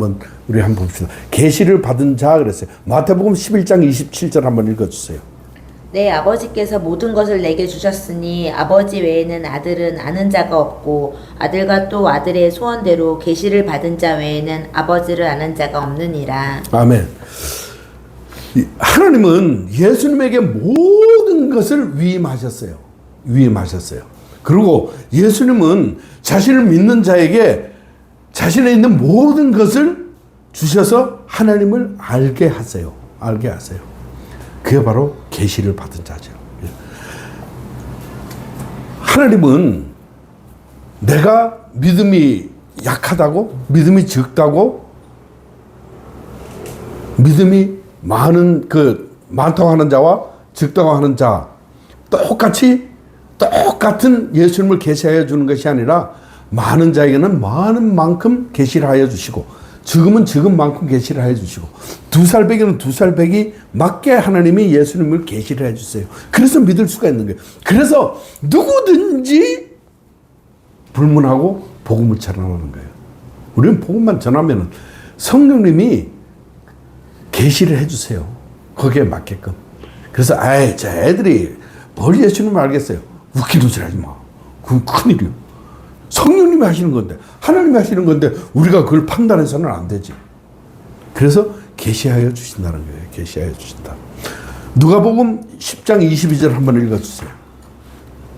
우리 한번 봅시다. 계시를 받은 자 그랬어요. 마태복음 11장 27절 한번 읽어주세요. 내 아버지께서 모든 것을 내게 주셨으니 아버지 외에는 아들은 아는 자가 없고 아들과 또 아들의 소원대로 계시를 받은 자 외에는 아버지를 아는 자가 없느니라. 아멘. 하나님은 예수님에게 모든 것을 위임하셨어요. 그리고 예수님은 자신을 믿는 자에게 자신에 있는 모든 것을 주셔서 하나님을 알게 하세요. 그게 바로 계시를 받은 자죠. 하나님은 내가 믿음이 약하다고, 믿음이 적다고, 믿음이 많다고 하는 자와 적다고 하는 자 똑같은 예수님을 계시하여 주는 것이 아니라 많은 자에게는 많은 만큼 계시를 하여 주시고 적으면 적은 만큼 계시를 해 주시고 2살배기는 2살배기 맞게 하나님이 예수님을 계시를 해 주세요. 그래서 믿을 수가 있는 거예요. 그래서 누구든지 불문하고 복음을 전하는 거예요. 우리는 복음만 전하면 성령님이 계시를 해 주세요. 거기에 맞게끔. 그래서 저 애들이 뭘 예수님을 알겠어요. 웃기는 소리 하지 마. 그건 큰일이요. 성령님이 하시는 건데, 하나님이 하시는 건데 우리가 그걸 판단해서는 안 되지. 그래서 계시하여 주신다는 거예요. 계시하여 주신다. 누가복음 10장 22절 한번 읽어주세요.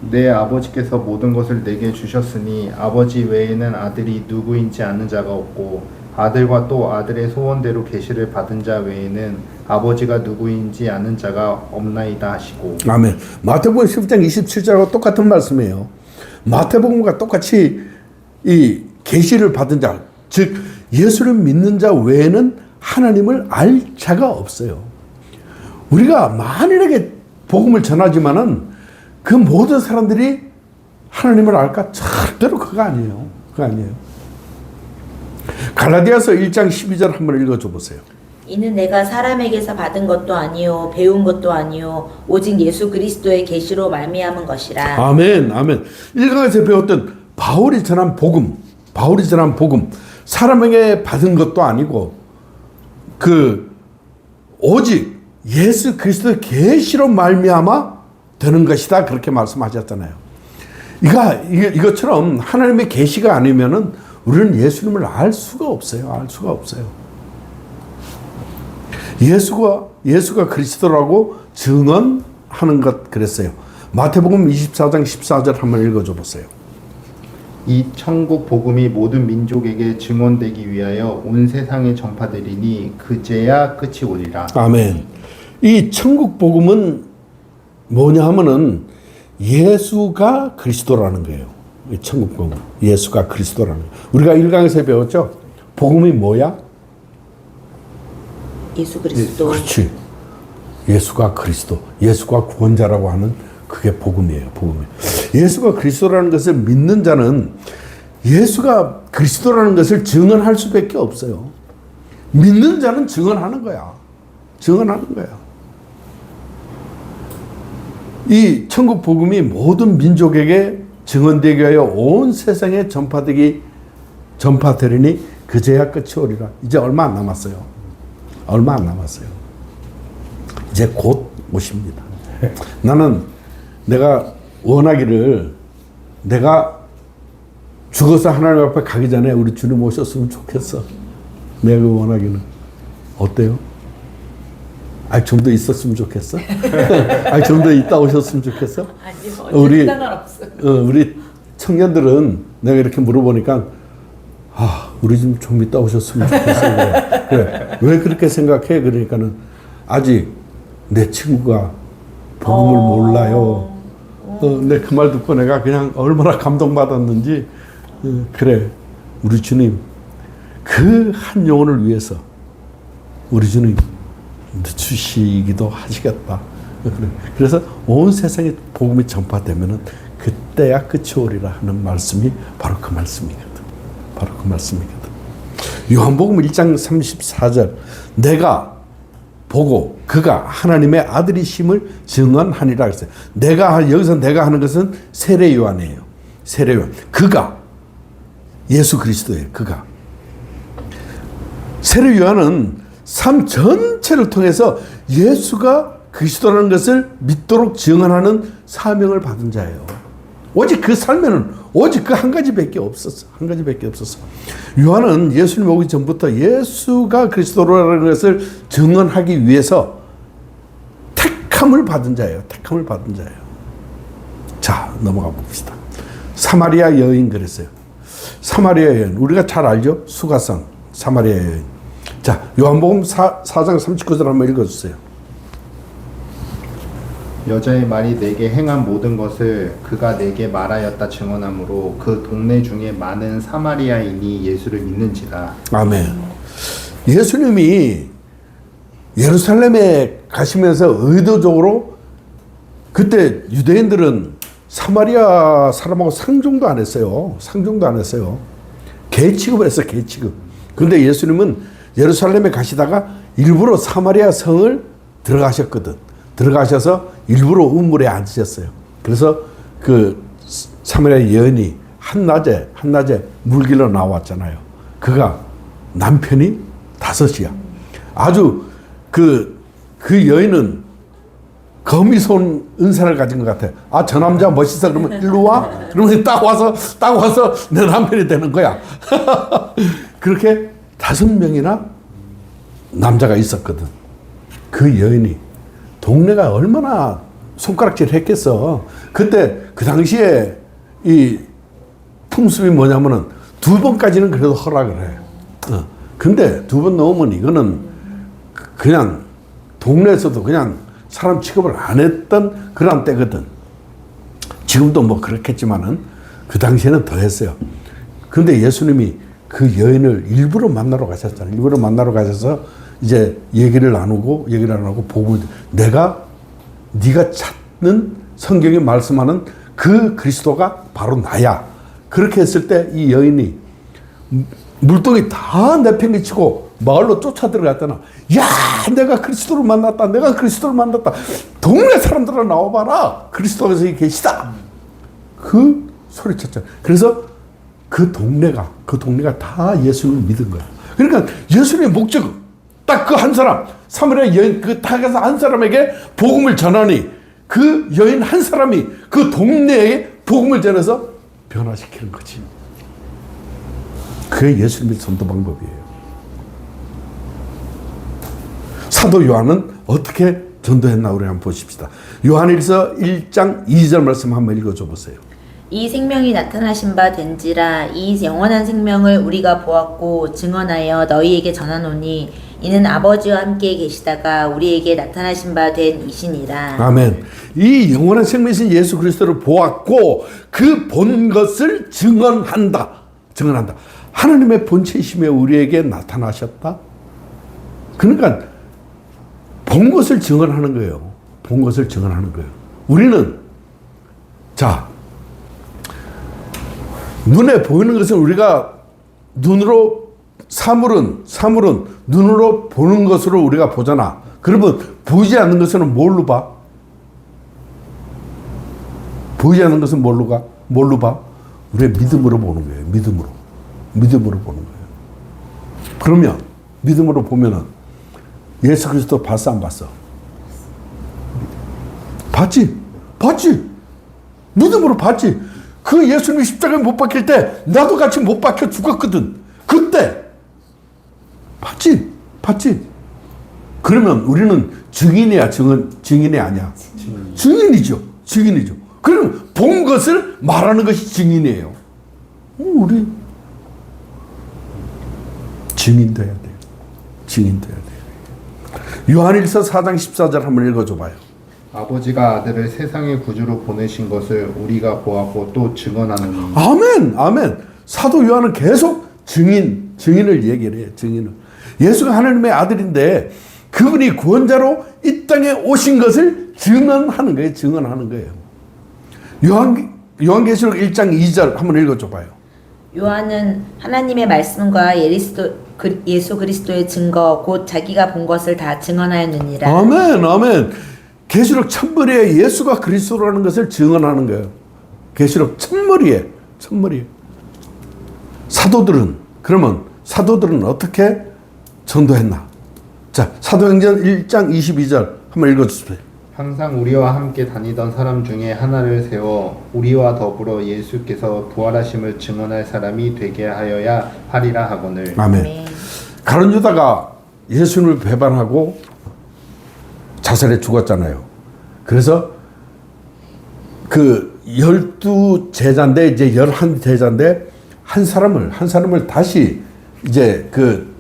내 아버지께서 모든 것을 내게 주셨으니 아버지 외에는 아들이 누구인지 아는 자가 없고 아들과 또 아들의 소원대로 계시를 받은 자 외에는 아버지가 누구인지 아는 자가 없나이다 하시고. 아멘. 마태복음 10장 27절하고 똑같은 말씀이에요. 마태복음과 똑같이 이 계시를 받은 자, 즉 예수를 믿는 자 외에는 하나님을 알 자가 없어요. 우리가 만일에게 복음을 전하지만은 그 모든 사람들이 하나님을 알까? 절대로 그거 아니에요. 갈라디아서 1장 12절 한번 읽어줘 보세요. 이는 내가 사람에게서 받은 것도 아니요 배운 것도 아니요 오직 예수 그리스도의 계시로 말미암은 것이라. 아멘. 1강에서 배웠던 바울이 전한 복음 사람에게 받은 것도 아니고 오직 예수 그리스도의 계시로 말미암아 되는 것이다, 그렇게 말씀하셨잖아요. 이것처럼 하나님의 계시가 아니면은 우리는 예수님을 알 수가 없어요. 예수가 그리스도라고 증언하는 것 그랬어요. 마태복음 24장 14절 한번 읽어줘 보세요. 이 천국 복음이 모든 민족에게 증언되기 위하여 온 세상에 전파되리니 그제야 끝이 오리라. 아멘. 이 천국 복음은 뭐냐 하면은 예수가 그리스도라는 거예요. 이 천국 복음, 예수가 그리스도라는 거예요. 우리가 1강에서 배웠죠. 복음이 뭐야? 예수 그리스도. 그렇지. 예수가 그리스도, 예수가 구원자라고 하는 그게 복음이에요. 예수가 그리스도라는 것을 믿는 자는 예수가 그리스도라는 것을 증언할 수밖에 없어요. 믿는 자는 증언하는 거야. 이 천국 복음이 모든 민족에게 증언되게 하여 온 세상에 전파되리니 그제야 끝이 오리라. 이제 얼마 안 남았어요. 이제 곧 오십니다. 나는 내가 원하기를 내가 죽어서 하나님 앞에 가기 전에 우리 주님 오셨으면 좋겠어. 내가 그 원하기는. 어때요? 좀 더 있었으면 좋겠어? 좀 더 있다 오셨으면 좋겠어? 아니요. 우리, 상관없어요. 우리 청년들은 내가 이렇게 물어보니까 우리 좀 있다 오셨으면 좋겠어. 그래. 왜 그렇게 생각해? 그러니까는 아직 내 친구가 복음을 몰라요. 내 그 말 듣고 내가 그냥 얼마나 감동받았는지. 그래. 우리 주님 그 한 영혼을 위해서 우리 주님 늦추시기도 하시겠다. 그래서 온 세상에 복음이 전파되면은 그때야 끝이 오리라 하는 말씀이 바로 그 말씀이거든. 바로 그 말씀이거든. 요한복음 1장 34절 내가 보고 그가 하나님의 아들이심을 증언하니라 했어요. 여기서 내가 하는 것은 세례 요한이에요. 세례 요한. 그가 예수 그리스도예요. 그가. 세례 요한은 삶 전체를 통해서 예수가 그리스도라는 것을 믿도록 증언하는 사명을 받은 자예요. 오직 그 삶에는 오직 그 한 가지밖에 없었어. 한 가지밖에 없었어. 요한은 예수님 오기 전부터 예수가 그리스도라는 것을 증언하기 위해서 택함을 받은 자예요. 택함을 받은 자예요. 자, 넘어가 봅시다. 사마리아 여인 그랬어요. 사마리아 여인. 우리가 잘 알죠? 수가성. 사마리아 여인. 자, 요한복음 4장 39절 한번 읽어주세요. 여자의 말이 내게 행한 모든 것을 그가 내게 말하였다 증언하므로 그 동네 중에 많은 사마리아인이 예수를 믿는지라. 아멘. 예수님이 예루살렘에 가시면서 의도적으로 그때 유대인들은 사마리아 사람하고 상종도 안 했어요. 상종도 안 했어요. 개 취급을 했어요. 개 취급. 그런데 예수님은 예루살렘에 가시다가 일부러 사마리아 성을 들어가셨거든. 들어가셔서 일부러 우물에 앉으셨어요. 그래서 그 사마리아 여인이 한낮에 물길로 나왔잖아요. 그가 남편이 5이야. 아주 그 여인은 거미 손 은사를 가진 것 같아. 저 남자 멋있어. 그러면 일로 와. 그러면 딱 와서 내 남편이 되는 거야. 그렇게 5명이나 남자가 있었거든. 그 여인이 동네가 얼마나 손가락질 했겠어. 그때 그 당시에 이 풍습이 뭐냐면은 2번까지는 그래도 허락을 해. 근데 2번 넘으면 이거는 그냥 동네에서도 그냥 사람 취급을 안 했던 그런 때거든. 지금도 뭐 그렇겠지만은 그 당시에는 더 했어요. 근데 예수님이 그 여인을 일부러 만나러 가셨잖아요. 일부러 만나러 가셔서 이제 얘기를 나누고 복음을 네가 찾는 성경에 말씀하는 그 그리스도가 바로 나야. 그렇게 했을 때 이 여인이 물동이 다 내팽개치고 마을로 쫓아 들어갔잖아. 야, 내가 그리스도를 만났다. 동네 사람들아 나와봐라. 그리스도가 여기 계시다. 그 소리쳤잖아. 그래서 그 동네가 다 예수님을 믿은 거야. 그러니까 예수님의 목적은 딱 그 한 사람, 사마리아 여인 그 탁에서 한 사람에게 복음을 전하니 그 여인 한 사람이 그 동네에 복음을 전해서 변화시키는 거지. 그게 예수님의 전도 방법이에요. 사도 요한은 어떻게 전도했나 우리 한번 보십시다. 요한일서 1장 2절 말씀 한번 읽어줘 보세요. 이 생명이 나타나신 바 된지라 이 영원한 생명을 우리가 보았고 증언하여 너희에게 전하노니 이는 아버지와 함께 계시다가 우리에게 나타나신 바 된 이시니라. 아멘. 이 영원한 생명이신 예수 그리스도를 보았고 그 본 것을 증언한다. 하나님의 본체이시며 우리에게 나타나셨다. 그러니까 본 것을 증언하는 거예요. 본 것을 증언하는 거예요. 우리는 눈에 보이는 것은 우리가 눈으로 사물은 눈으로 보는 것으로 우리가 보잖아. 그러면 보이지 않는 것은 뭘로 봐? 보이지 않는 것은 뭘로 봐? 우리의 믿음으로 보는 거예요. 믿음으로 보는 거예요. 그러면 믿음으로 보면은 예수 그리스도 봤어 안 봤어? 봤지? 믿음으로 봤지? 그 예수님이 십자가에 못 박힐 때 나도 같이 못 박혀 죽었거든. 그때 봤지? 그러면 우리는 증인이야, 증인이 아니야? 증인이죠. 그러면 본 것을 말하는 것이 증인이에요. 우리 증인 돼야 돼요. 요한일서 4장 14절 한번 읽어줘봐요. 아버지가 아들을 세상의 구주로 보내신 것을 우리가 보았고 또 증언하노니. 아멘. 사도 요한은 계속 증인을 얘기를 해요. 증인을. 예수가 하나님의 아들인데 그분이 구원자로 이 땅에 오신 것을 증언하는 거예요. 요한계시록 1장 2절 한번 읽어줘봐요. 요한은 하나님의 말씀과 예수 그리스도의 증거 곧 자기가 본 것을 다 증언하였느니라. 아멘. 계시록 첫머리에 예수가 그리스도라는 것을 증언하는 거예요. 계시록 첫머리에. 사도들은 어떻게 전도했나? 자, 사도행전 1장 22절 한번 읽어주세요. 항상 우리와 함께 다니던 사람 중에 하나를 세워 우리와 더불어 예수께서 부활하심을 증언할 사람이 되게 하여야 하리라 하거늘. 아멘. 가룟 유다가 예수님을 배반하고 자살해 죽었잖아요. 그래서 그 12제자인데 이제 11제자인데 한 사람을 다시 이제 그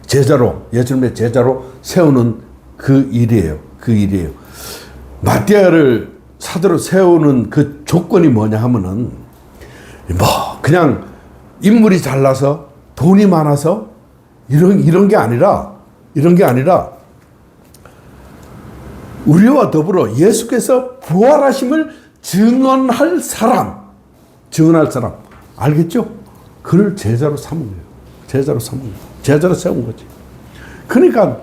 제자로, 예수님의 제자로 세우는 그 일이에요. 마띠아를 사도로 세우는 그 조건이 뭐냐 하면은 그냥 인물이 잘나서 돈이 많아서 이런 게 아니라 우리와 더불어 예수께서 부활하심을 증언할 사람 알겠죠? 그를 제자로 삼은 거예요. 제자로 세운 거지. 그러니까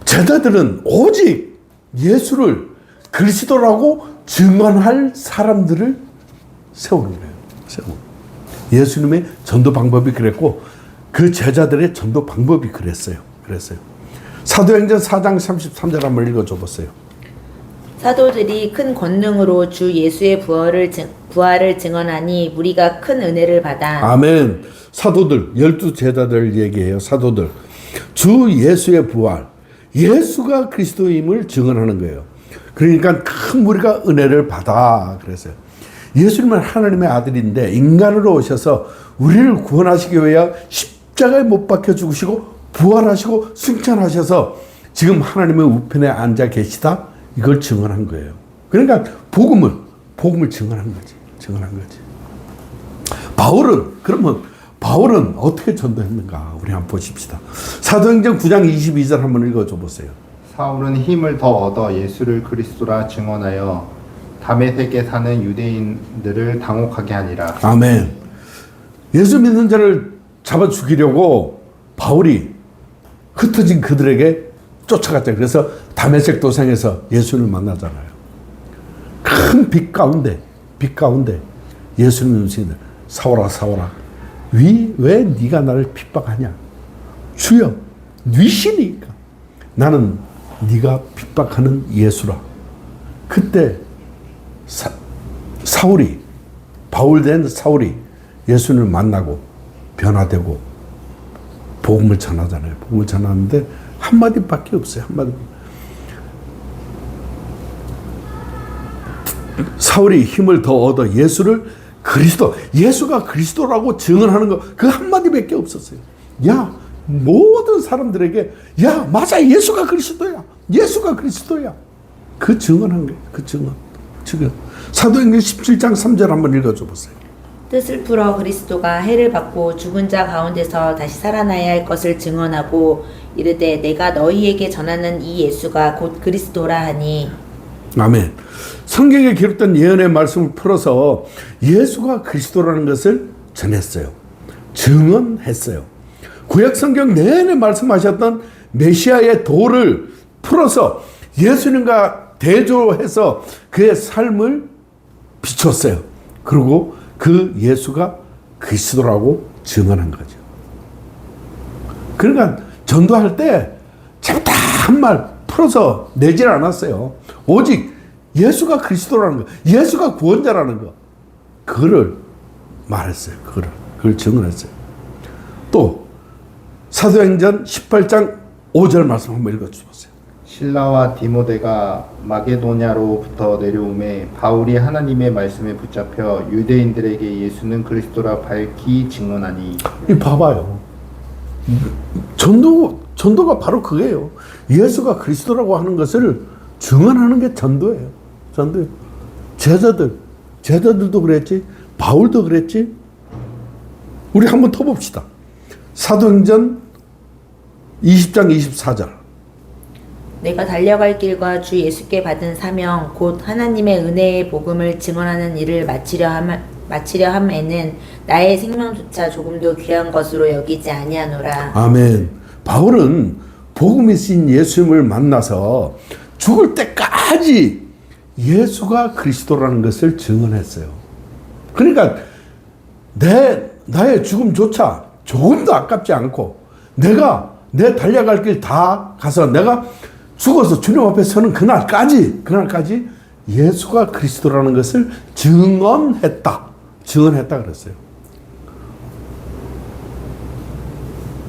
제자들은 오직 예수를 그리스도라고 증언할 사람들을 세우는 거예요. 예수님의 전도 방법이 그랬고 그 제자들의 전도 방법이 그랬어요. 사도행전 4장 33절 한번 읽어줘 보세요. 사도들이 큰 권능으로 주 예수의 부활을 증언하니 무리가 큰 은혜를 받아. 아멘. 사도들 12제자들 얘기해요. 사도들 주 예수의 부활, 예수가 그리스도임을 증언하는 거예요. 그러니까 큰 무리가 은혜를 받아 그랬어요. 예수님은 하나님의 아들인데 인간으로 오셔서 우리를 구원하시기 위해 십자가에 못 박혀 죽으시고 부활하시고 승천하셔서 지금 하나님의 우편에 앉아 계시다. 이걸 증언한 거예요. 그러니까 복음을 증언한 거지. 바울은 어떻게 전도했는가? 우리 한번 보십시다. 사도행전 9장 22절 한번 읽어줘 보세요. 사울은 힘을 더 얻어 예수를 그리스도라 증언하여 다메섹에 사는 유대인들을 당혹하게 하니라. 아멘. 예수 믿는 자를 잡아 죽이려고 바울이 흩어진 그들에게 쫓아갔죠. 그래서 다메섹 도상에서 예수님을 만나잖아요. 큰 빛 가운데 예수님 음성이 사오라 왜 네가 나를 핍박하냐? 주여 네시니까 나는 네가 핍박하는 예수라. 그때 바울된 사울이 예수님을 만나고 변화되고 복음을 전하잖아요. 복음을 전하는데 한마디밖에 없어요. 사울이 힘을 더 얻어 예수가 그리스도라고 증언하는 거 그 한마디밖에 없었어요. 야, 모든 사람들에게 야, 맞아. 예수가 그리스도야. 그 증언한 거예요. 지금 사도행전 17장 3절 한번 읽어줘 보세요. 뜻을 풀어 그리스도가 해를 받고 죽은 자 가운데서 다시 살아나야 할 것을 증언하고 이르되 내가 너희에게 전하는 이 예수가 곧 그리스도라 하니. 아멘. 성경에 기록된 예언의 말씀을 풀어서 예수가 그리스도라는 것을 전했어요. 증언했어요. 구약 성경 내내 말씀하셨던 메시아의 도를 풀어서 예수님과 대조해서 그의 삶을 비췄어요. 그리고 그 예수가 그리스도라고 증언한 거죠. 그러니까 전도할 때 재밌다 한 말 풀어서 내질 않았어요. 오직 예수가 그리스도라는 거, 예수가 구원자라는 거, 그거를 말했어요. 그걸 증언했어요. 또 사도행전 18장 5절 말씀 한번 읽어주세요. 실라와 디모데가 마게도냐로부터 내려오매 바울이 하나님의 말씀에 붙잡혀 유대인들에게 예수는 그리스도라 밝히 증언하니. 이 봐봐요. 전도가 바로 그거예요. 예수가 그리스도라고 하는 것을 증언하는 게 전도예요. 전도. 제자들도 그랬지. 바울도 그랬지. 우리 한번 더 봅시다. 사도행전 20장 24절. 내가 달려갈 길과 주 예수께 받은 사명 곧 하나님의 은혜의 복음을 증언하는 일을 마치려 함에는 나의 생명조차 조금도 귀한 것으로 여기지 아니하노라. 아멘. 바울은 복음이신 예수님을 만나서 죽을 때까지 예수가 그리스도라는 것을 증언했어요. 그러니까 나의 죽음조차 조금도 아깝지 않고 내 달려갈 길 다 가서 내가 죽어서 주님 앞에 서는 그날까지 예수가 그리스도라는 것을 증언했다 그랬어요.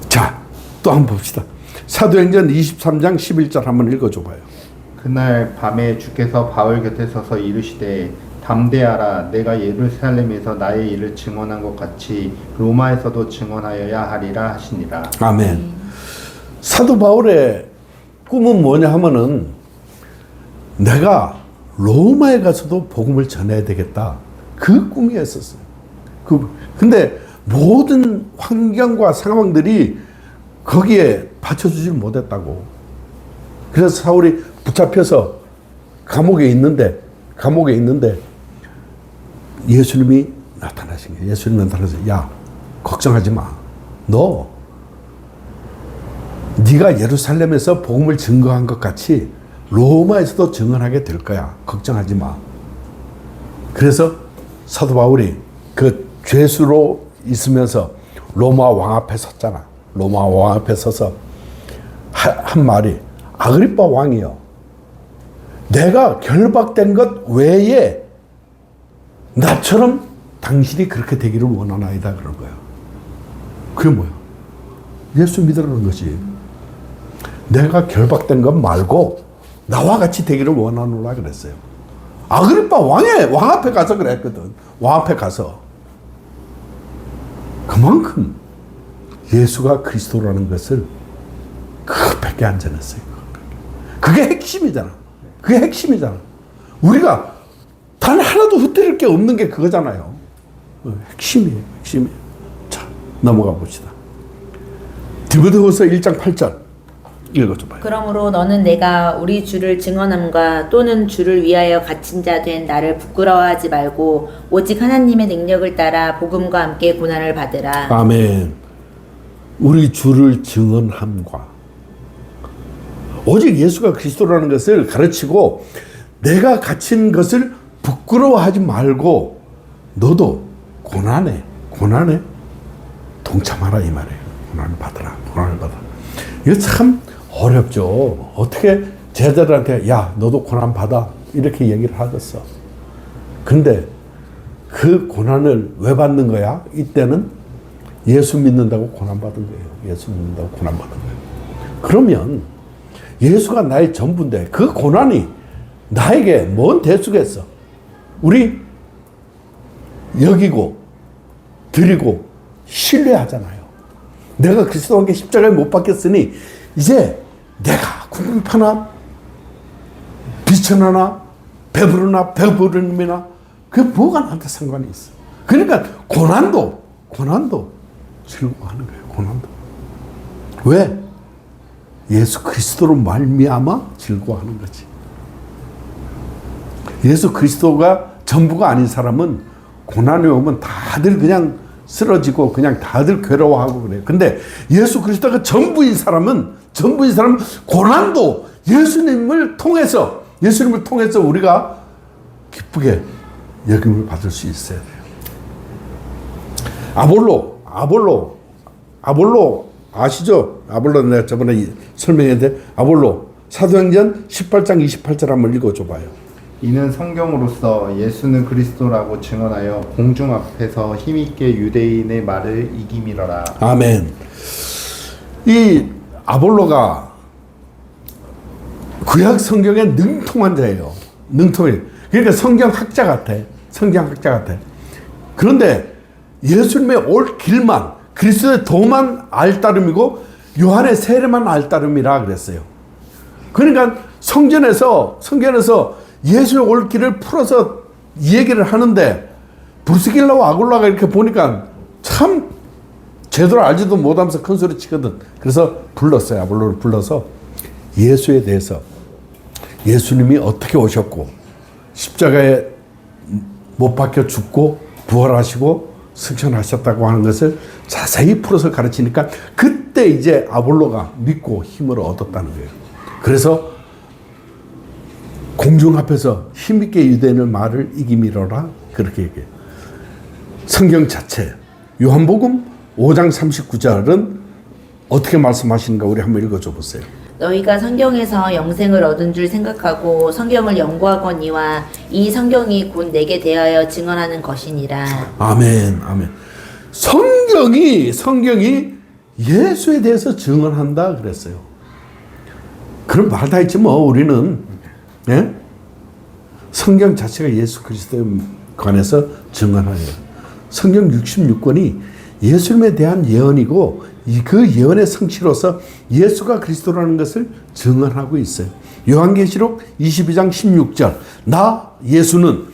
자, 또 한번 봅시다. 사도행전 23장 11절 한번 읽어줘봐요. 그날 밤에 주께서 바울 곁에 서서 이르시되 담대하라. 내가 예루살렘에서 나의 일을 증언한 것 같이 로마에서도 증언하여야 하리라 하시니라. 아멘. 사도 바울의 꿈은 뭐냐 하면은 내가 로마에 가서도 복음을 전해야 되겠다. 그 꿈이었었어요. 근데 모든 환경과 상황들이 거기에 받쳐주지 못했다고. 그래서 사울이 붙잡혀서 감옥에 있는데 예수님이 나타나신 거예요. 예수님이 나타나서 야, 걱정하지 마. 네가 예루살렘에서 복음을 증거한 것 같이 로마에서도 증언하게 될 거야. 걱정하지 마. 그래서 사도 바울이 그 죄수로 있으면서 로마 왕 앞에 섰잖아. 로마 왕 앞에 서서 한 말이 아그리빠 왕이요. 내가 결박된 것 외에 나처럼 당신이 그렇게 되기를 원하나이다 그런 거야. 그게 뭐야? 예수 믿으라는 거지. 내가 결박된 것 말고 나와 같이 되기를 원하노라 그랬어요. 아그리빠 왕 앞에 가서 그랬거든. 왕 앞에 가서. 그만큼 예수가 그리스도라는 것을 그것밖에 안 전했어요. 그게 핵심이잖아. 우리가 단 하나도 흩뜨릴 게 없는 게 그거잖아요. 핵심이에요. 자, 넘어가 봅시다. 디모데후서 1장 8절 읽어줘봐요. 그러므로 너는 내가 우리 주를 증언함과 또는 주를 위하여 갇힌 자 된 나를 부끄러워하지 말고 오직 하나님의 능력을 따라 복음과 함께 고난을 받으라. 아멘. 우리 주를 증언함과 오직 예수가 그리스도라는 것을 가르치고 내가 갇힌 것을 부끄러워하지 말고 너도 고난에 동참하라 이 말이에요. 고난을 받아라. 이거 참 어렵죠. 어떻게 제자들한테 야 너도 고난 받아 이렇게 얘기를 하겠어. 근데 그 고난을 왜 받는 거야? 이때는 예수 믿는다고 고난 받은 거예요. 예수 믿는다고 고난 받은 거예요. 그러면 예수가 나의 전부인데 그 고난이 나에게 뭔 대수겠어? 우리 여기고 드리고 신뢰하잖아요. 내가 그리스도와 함께 십자가에 못 박혔으니 이제 내가 궁핍하나 비천하나 배부르나 배부름이나 그게 뭐가 나한테 상관이 있어. 그러니까 고난도 즐거워하는 거예요. 고난도. 왜? 예수 그리스도로 말미암아 즐거워하는 거지. 예수 그리스도가 전부가 아닌 사람은 고난이 오면 다들 그냥 쓰러지고 그냥 다들 괴로워하고 그래요. 근데 예수 그리스도가 전부인 사람은 고난도 예수님을 통해서 우리가 기쁘게 여김을 받을 수 있어야 돼요. 아볼로 아시죠? 아볼로 내가 저번에 설명했는데 아볼로 사도행전 18장 28절 한번 읽어줘봐요. 이는 성경으로서 예수는 그리스도라고 증언하여 공중 앞에서 힘있게 유대인의 말을 이기미러라. 아멘. 이 아볼로가 구약 성경에 능통한 자예요. 능통해. 그러니까 성경학자 같아. 성경학자 같아. 그런데 예수님의 올 길만, 그리스도의 도만 알 따름이고 요한의 세례만 알 따름이라 그랬어요. 그러니까 성전에서 예수의 올 길을 풀어서 얘기를 하는데 브루스길라와 아굴라가 이렇게 보니까 참 제대로 알지도 못하면서 큰 소리 치거든. 그래서 불렀어요. 아볼로를 불러서 예수에 대해서, 예수님이 어떻게 오셨고 십자가에 못 박혀 죽고 부활하시고 승천하셨다고 하는 것을 자세히 풀어서 가르치니까 그때 이제 아볼로가 믿고 힘을 얻었다는 거예요. 그래서 공중 앞에서 힘있게 유대인의 말을 이기미러라 그렇게 얘기해요. 성경 자체 요한복음 5장 39절은 어떻게 말씀하시는가 우리 한번 읽어줘 보세요. 너희가 성경에서 영생을 얻은 줄 생각하고 성경을 연구하거니와 이 성경이 곧 내게 대하여 증언하는 것이니라. 아멘, 아멘. 성경이 예수에 대해서 증언한다 그랬어요. 그럼 말 다 했지 뭐 우리는. 예? 성경 자체가 예수 그리스도에 관해서 증언하여요. 성경 66권이 예수님에 대한 예언이고 그 예언의 성취로서 예수가 그리스도라는 것을 증언하고 있어요. 요한계시록 22장 16절 나 예수는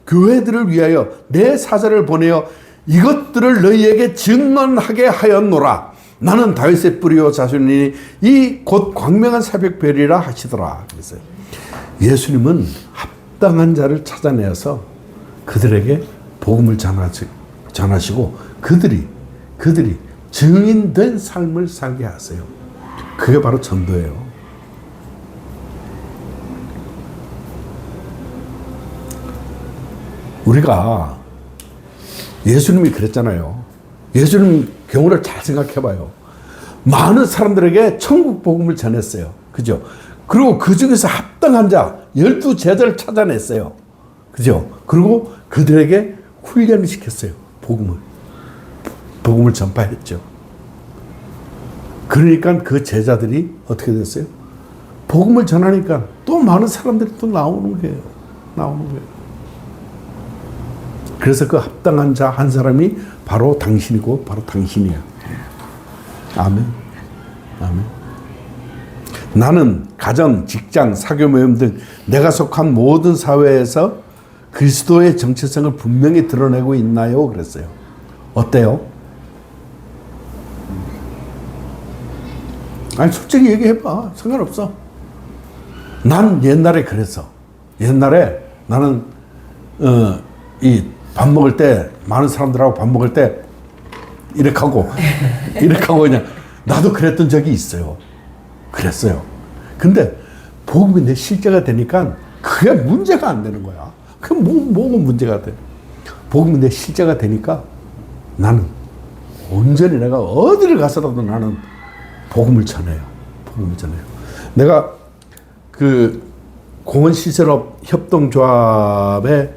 교회들을 위하여 내 사자를 보내어 이것들을 너희에게 증언하게 하였노라. 나는 다윗의 뿌리요 자손이니 이 곧 광명한 새벽별이라 하시더라. 그랬어요. 예수님은 합당한 자를 찾아내어서 그들에게 복음을 전하시고 그들이 증인된 삶을 살게 하세요. 그게 바로 전도예요. 우리가 예수님이 그랬잖아요. 예수님 경우를 잘 생각해봐요. 많은 사람들에게 천국 복음을 전했어요. 그죠? 그리고 그 중에서 합당한 자 12제자를 찾아냈어요. 그죠? 그리고 그들에게 훈련을 시켰어요. 복음을 전파했죠. 그러니까 그 제자들이 어떻게 됐어요? 복음을 전하니까 또 많은 사람들이 또 나오는 거예요. 그래서 그 합당한 자 한 사람이 바로 당신이고 바로 당신이야. 아멘. 아멘. 나는 가정, 직장, 사교 모임 등 내가 속한 모든 사회에서 그리스도의 정체성을 분명히 드러내고 있나요? 그랬어요. 어때요? 아니 솔직히 얘기해봐. 상관없어. 난 옛날에 그랬어. 옛날에 나는 이 밥 먹을 때 많은 사람들하고 밥 먹을 때 이렇게 하고 그냥 나도 그랬던 적이 있어요. 그랬어요. 근데 복음이 내 실제가 되니까 그게 문제가 안 되는 거야. 그게 뭐가 문제가 돼? 복음이 내 실제가 되니까 나는 온전히 내가 어디를 가서라도 나는 복음을 전해요. 내가 그 공원시설업 협동조합의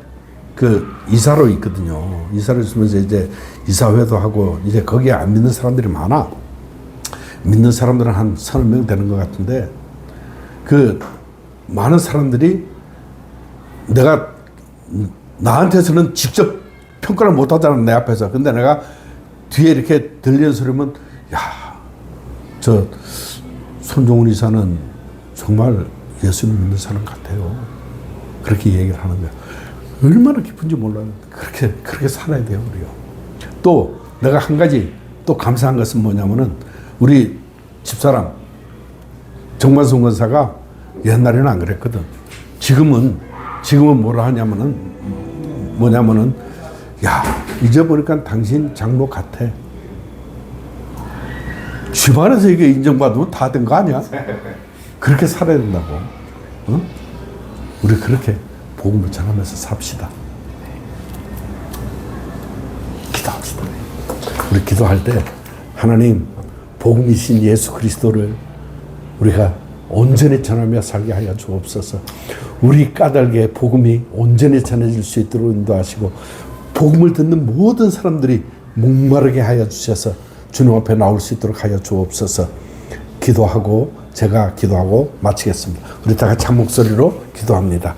그 이사로 있거든요. 이사로 있으면서 이제 이사회도 하고 이제 거기에 안 믿는 사람들이 많아. 믿는 사람들은 한 30명 되는 것 같은데 그 많은 사람들이 나한테서는 직접 평가를 못 하잖아, 내 앞에서. 근데 내가 뒤에 이렇게 들리는 소리면 저 손종훈 이사는 정말 예수님 믿는 사람 같아요. 그렇게 얘기를 하는 거야. 얼마나 기쁜지 몰라요. 그렇게 살아야 돼요, 우리가. 또 내가 한 가지 또 감사한 것은 뭐냐면은 우리 집사람 정만성 권사가 옛날에는 안 그랬거든. 지금은 뭐라 하냐면은 야, 이제 보니까 당신 장로 같아. 집안에서 이게 인정받으면 다 된 거 아니야? 그렇게 살아야 된다고. 어? 우리 그렇게 복음을 전하면서 삽시다. 기도합시다. 우리 기도할 때 하나님 복음이신 예수 그리스도를 우리가 온전히 전하며 살게 하여 주옵소서. 우리 까닭에 복음이 온전히 전해질 수 있도록 인도하시고 복음을 듣는 모든 사람들이 목마르게 하여 주셔서 주님 앞에 나올 수 있도록 하여 주옵소서. 기도하고 제가 기도하고 마치겠습니다. 우리 다 같이 한 목소리로 기도합니다.